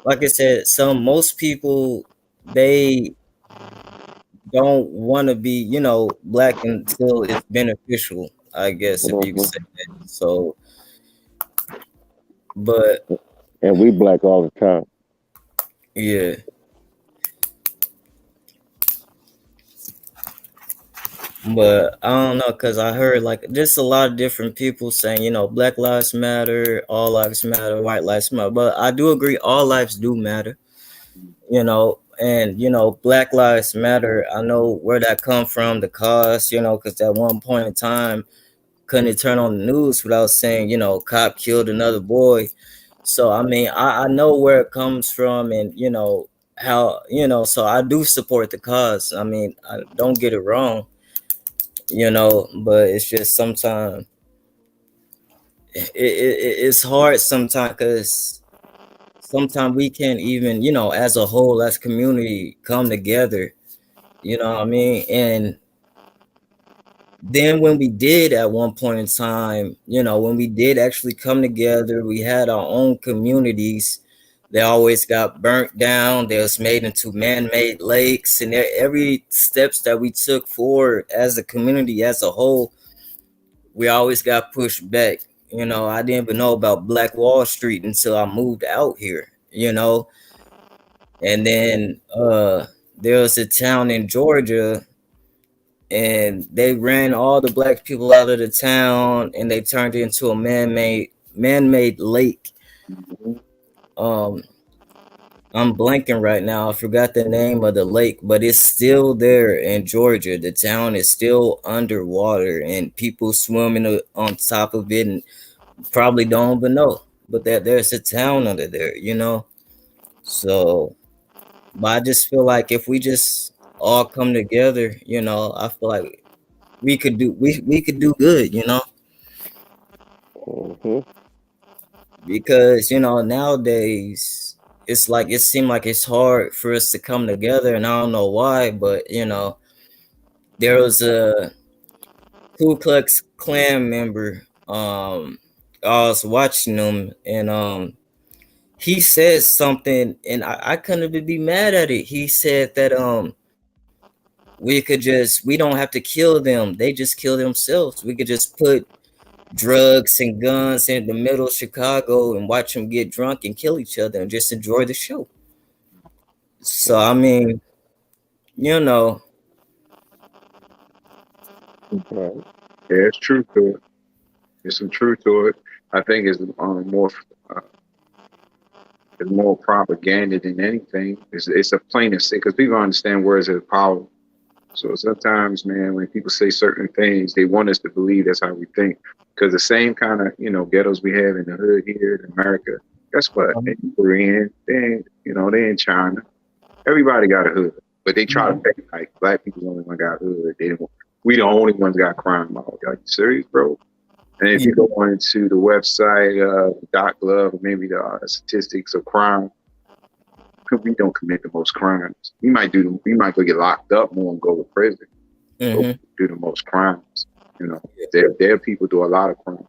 S8: like I said, most people they don't want to be, black until it's beneficial, I guess, if you could say that. So, but
S5: And we black all the time.
S8: yeah, but I don't know, cause I heard like just a lot of different people saying, Black Lives Matter, all lives matter, white lives matter. But I do agree, all lives do matter, and Black Lives Matter. I know where that come from, the cause, cause at one point in time, couldn't turn on the news without saying, cop killed another boy. So I mean, I know where it comes from, and how, so I do support the cause. I mean, I don't get it wrong, but it's just sometimes it's hard sometimes, because sometimes we can't even, as a whole, as community, come together. You know what I mean? And then when we did at one point in time, when we did actually come together, we had our own communities. They always got burnt down. They was made into man-made lakes, and every steps that we took forward as a community, as a whole, we always got pushed back. I didn't even know about Black Wall Street until I moved out here. And then there was a town in Georgia, and they ran all the black people out of the town, and they turned it into a man-made lake. um I'm blanking right now. I forgot the name of the lake, but it's still there in Georgia. The town is still underwater, and people swimming on top of it and probably don't even know, but that there's a town under there. So, but I just feel like if we just all come together, I feel like we could do good,
S5: Hmm.
S8: because nowadays it's like it seemed like it's hard for us to come together, and I don't know why, but there was a Ku Klux Klan member. I was watching him, and he said something, and I couldn't even be mad at it. He said that we don't have to kill them. They just kill themselves. We could just put drugs and guns in the middle of Chicago and watch them get drunk and kill each other and just enjoy the show. So I mean, you know,
S5: Right.
S7: Yeah, it's truth to it. There's some truth to it. I think uh, it's more propaganda than anything. It's a plain and simple, because people understand words as power. So sometimes, man, when people say certain things, they want us to believe that's how we think. Because the same kind of, ghettos we have in the hood here in America, guess what? They in Korean, they in China. Everybody got a hood, but they try to make like black people only one got hood. We the only ones got crime. Are you serious, bro? And if you go into the website, Doc Love, or maybe the statistics of crime, we don't commit the most crimes. We might go get locked up more and go to prison. But do the most crimes. Their people do a lot of crime,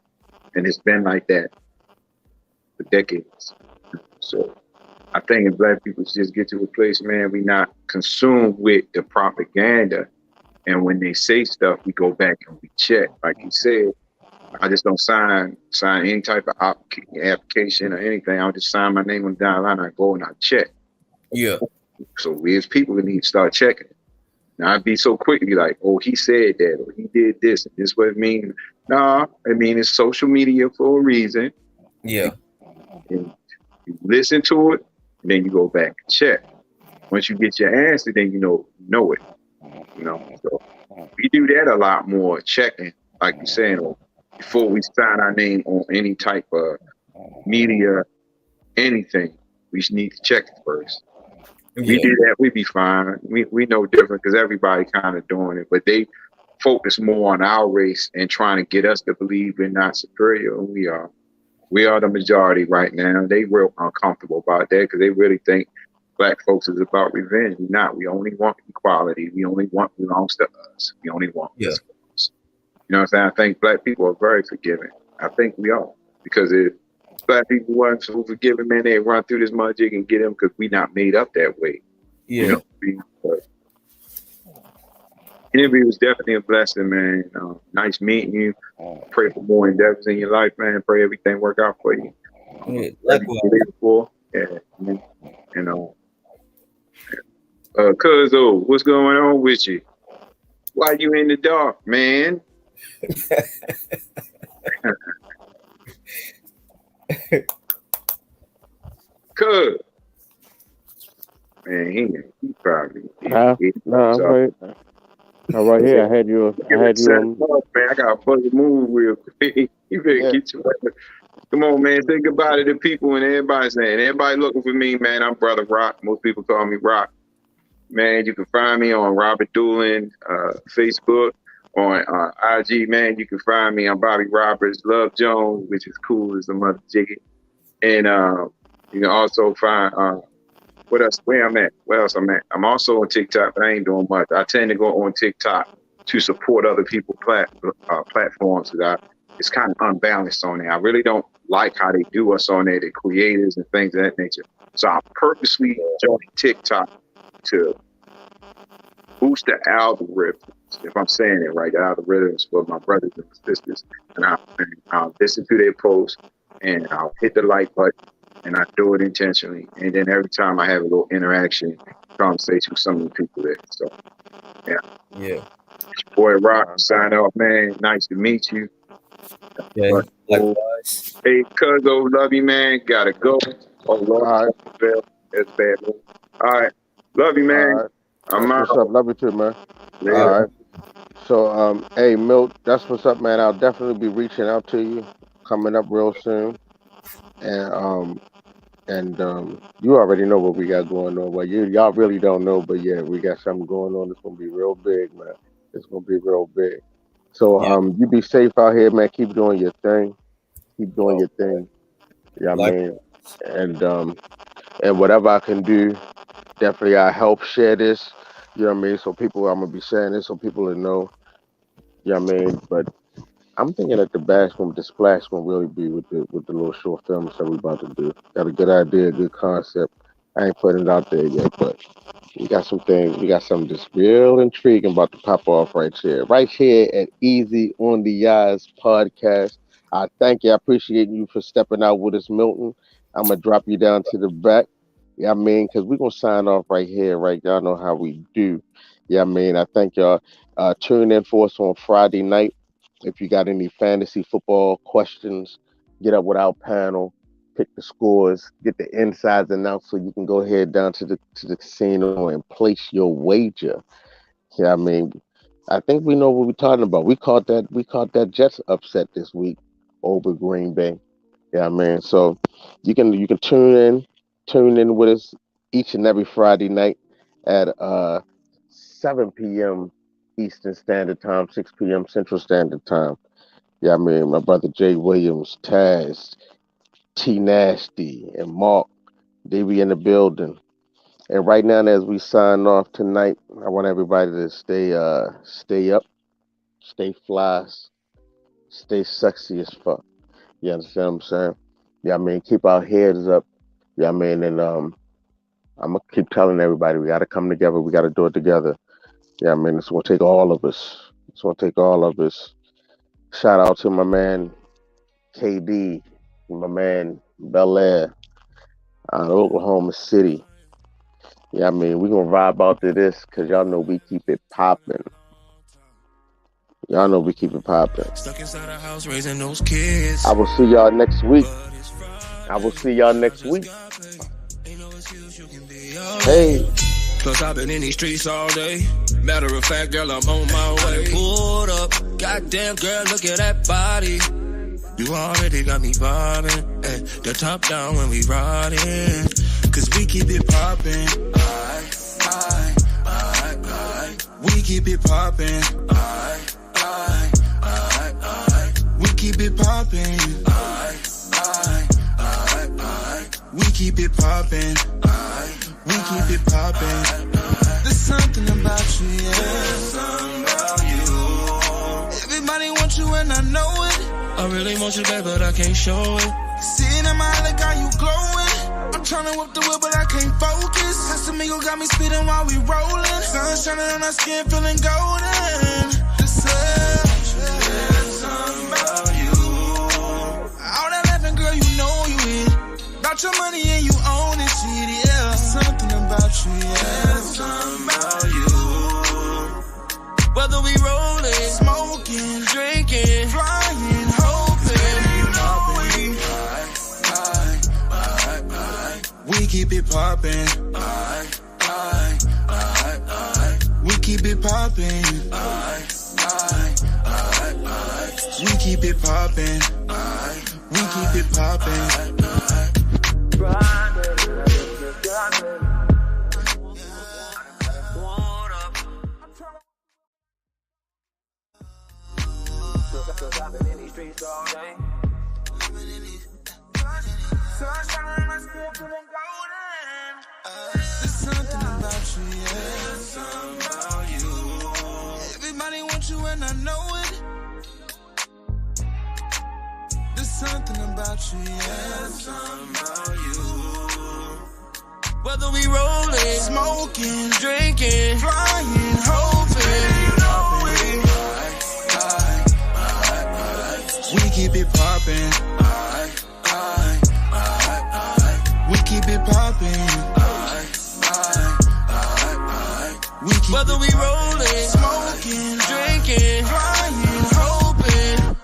S7: and it's been like that for decades. So I think if black people just get to a place, man, we not consumed with the propaganda, and when they say stuff, we go back and we check. Like you said, I just don't sign any type of application or anything. I'll just sign my name on the dotted line. I go and I check.
S8: yeah,
S7: So we as people need to start checking. Not be so quick to be like, oh, he said that, or he did this, and this what it means. No, I mean, it's social media for a reason.
S8: yeah,
S7: And you listen to it, and then you go back and check. Once you get your answer, then you know it. So we do that a lot more, checking, like you're saying, before we sign our name on any type of media, anything. We need to check it first. We do that, we be fine. We know different because everybody kind of doing it, but they focus more on our race and trying to get us to believe we're not superior. We are. We are the majority right now. They real uncomfortable about that because they really think black folks is about revenge. We're not. We only want equality. We only want what belongs to us. We only want what's for us. You know what I'm saying? I think black people are very forgiving. I think we are. Because if black people weren't so forgiving, man, they'd run through this mud jig and get them because we not made up that way.
S8: Yeah.
S7: You know, interview was definitely a blessing, man. Nice meeting you. Pray for more endeavors in your life, man. Pray everything work out for you.
S8: Yeah, likewise.
S7: Yeah, Cuzzo, what's going on with you? Why you in the dark, man? Cuz, man, he probably.
S5: I'm right here. I had you.
S7: Man, I got a fuzzy move real quick. You better get your. Come on, man. Say goodbye to the people and everybody saying. Everybody looking for me, man. I'm Brother Rock. Most people call me Rock. Man, you can find me on Robert Doolin, Facebook, on IG, man. You can find me on Bobby Roberts, Love Jones, which is cool as a mother jiggy. And you can also find what else? Where I'm at? Where else I'm at? I'm also on TikTok, but I ain't doing much. I tend to go on TikTok to support other people's platforms. It's kind of unbalanced on there. I really don't like how they do us on there, the creators and things of that nature. So I purposely joined TikTok to boost the algorithms, if I'm saying it right, the algorithms for my brothers and sisters. And I'll listen to their posts and I'll hit the like button. And I do it intentionally. And then every time I have a little interaction, conversation with some of the people there. So, yeah.
S8: Yeah.
S7: Boy, Rock, sign off, man. Nice to meet you.
S8: Yeah, likewise.
S7: Hey, Cuzzo, love you, man. Gotta go. Oh, Lord. All right. That's bad. All right. Love you, man.
S5: Right.
S7: I'm out.
S5: What's up? Love you too, man.
S7: Yeah.
S5: All right. So, hey, Milt, that's what's up, man. I'll definitely be reaching out to you coming up real soon. And you already know what we got going on. Well, y'all really don't know, but yeah, we got something going on. It's gonna be real big, man. It's gonna be real big. So you be safe out here, man. Keep doing your thing. Keep doing your thing. Yeah, I mean, and whatever I can do, definitely I help share this. You know what I mean? So people, I'm gonna be sharing this so people will know. You know what I mean? But I'm thinking that the splash will really be with the little short films that we're about to do. Got a good idea, good concept. I ain't putting it out there yet, but we got some things. We got something just real intriguing about to pop off right here at Easy on the Yaz podcast. I thank you. I appreciate you for stepping out with us, Milton. I'm gonna drop you down to the back. Yeah, I mean, because we're gonna sign off right here, right? Y'all know how we do. Yeah, I mean, I thank y'all. Tune in for us on Friday night. If you got any fantasy football questions, get up with our panel, pick the scores, get the insides announced so you can go ahead down to the casino and place your wager. Yeah, I mean, I think we know what we're talking about. We caught that Jets upset this week over Green Bay. Yeah, I mean, so you can tune in with us each and every Friday night at 7 p.m. Eastern Standard Time, 6 p.m. Central Standard Time. Yeah, I mean, my brother Jay Williams, Taz, T Nasty, and Mark, they be in the building. And right now, as we sign off tonight, I want everybody to stay up, stay fly, stay sexy as fuck. You understand what I'm saying? Yeah, I mean, keep our heads up. Yeah, I mean, and I'm gonna keep telling everybody we gotta come together. We gotta do it together. Yeah, I mean, it's gonna take all of us. It's gonna take all of us. Shout out to my man KD, my man Bel Air, out of Oklahoma City. Yeah, I mean, we're gonna vibe out to this because y'all know we keep it popping. Y'all know we keep it popping.
S2: Stuck inside a house raising those kids.
S5: I will see y'all next week. Hey.
S2: Plus I've been in these streets all day. Matter of fact, girl, I'm on my way. Pulled up, goddamn girl, look at that body. You already got me vibing. The top down when we riding. Cause we keep it popping.
S6: We keep it poppin'. We keep it poppin'. We keep it poppin'. We keep it poppin'. There's something about you, yeah. Something about you. Everybody wants you and I know it.
S2: I really want you back, but I can't show it.
S6: Seeing in my eye, like how you glowing. I'm tryna whip the whip, but I can't focus. Casamigo got me speeding while we rollin'. Sun shining on our skin, feeling golden. There's something about you. All that laughing, girl, you know you it. About your money and you own it, shit, yeah. There's something about you, yeah. There's something about you.
S2: Whether we rollin',
S6: Smoking,
S2: drinking,
S6: flying, hoping. We keep it poppin'. We keep it poppin'. We keep it poppin'. We keep it poppin'. There's something about you, yeah. Something about you. Everybody wants you and I know it. There's something about you, yeah. Something about you.
S2: whether we rollin',
S6: Smoking,
S2: drinking,
S6: flying, hoping. We keep it poppin'. We keep it poppin'.
S2: whether we rollin',
S6: Smoking,
S2: drinking,
S6: flying, hoping.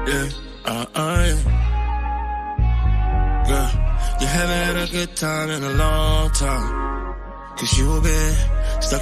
S2: yeah, girl, you haven't had a good time in a long time, 'cause you've been stuck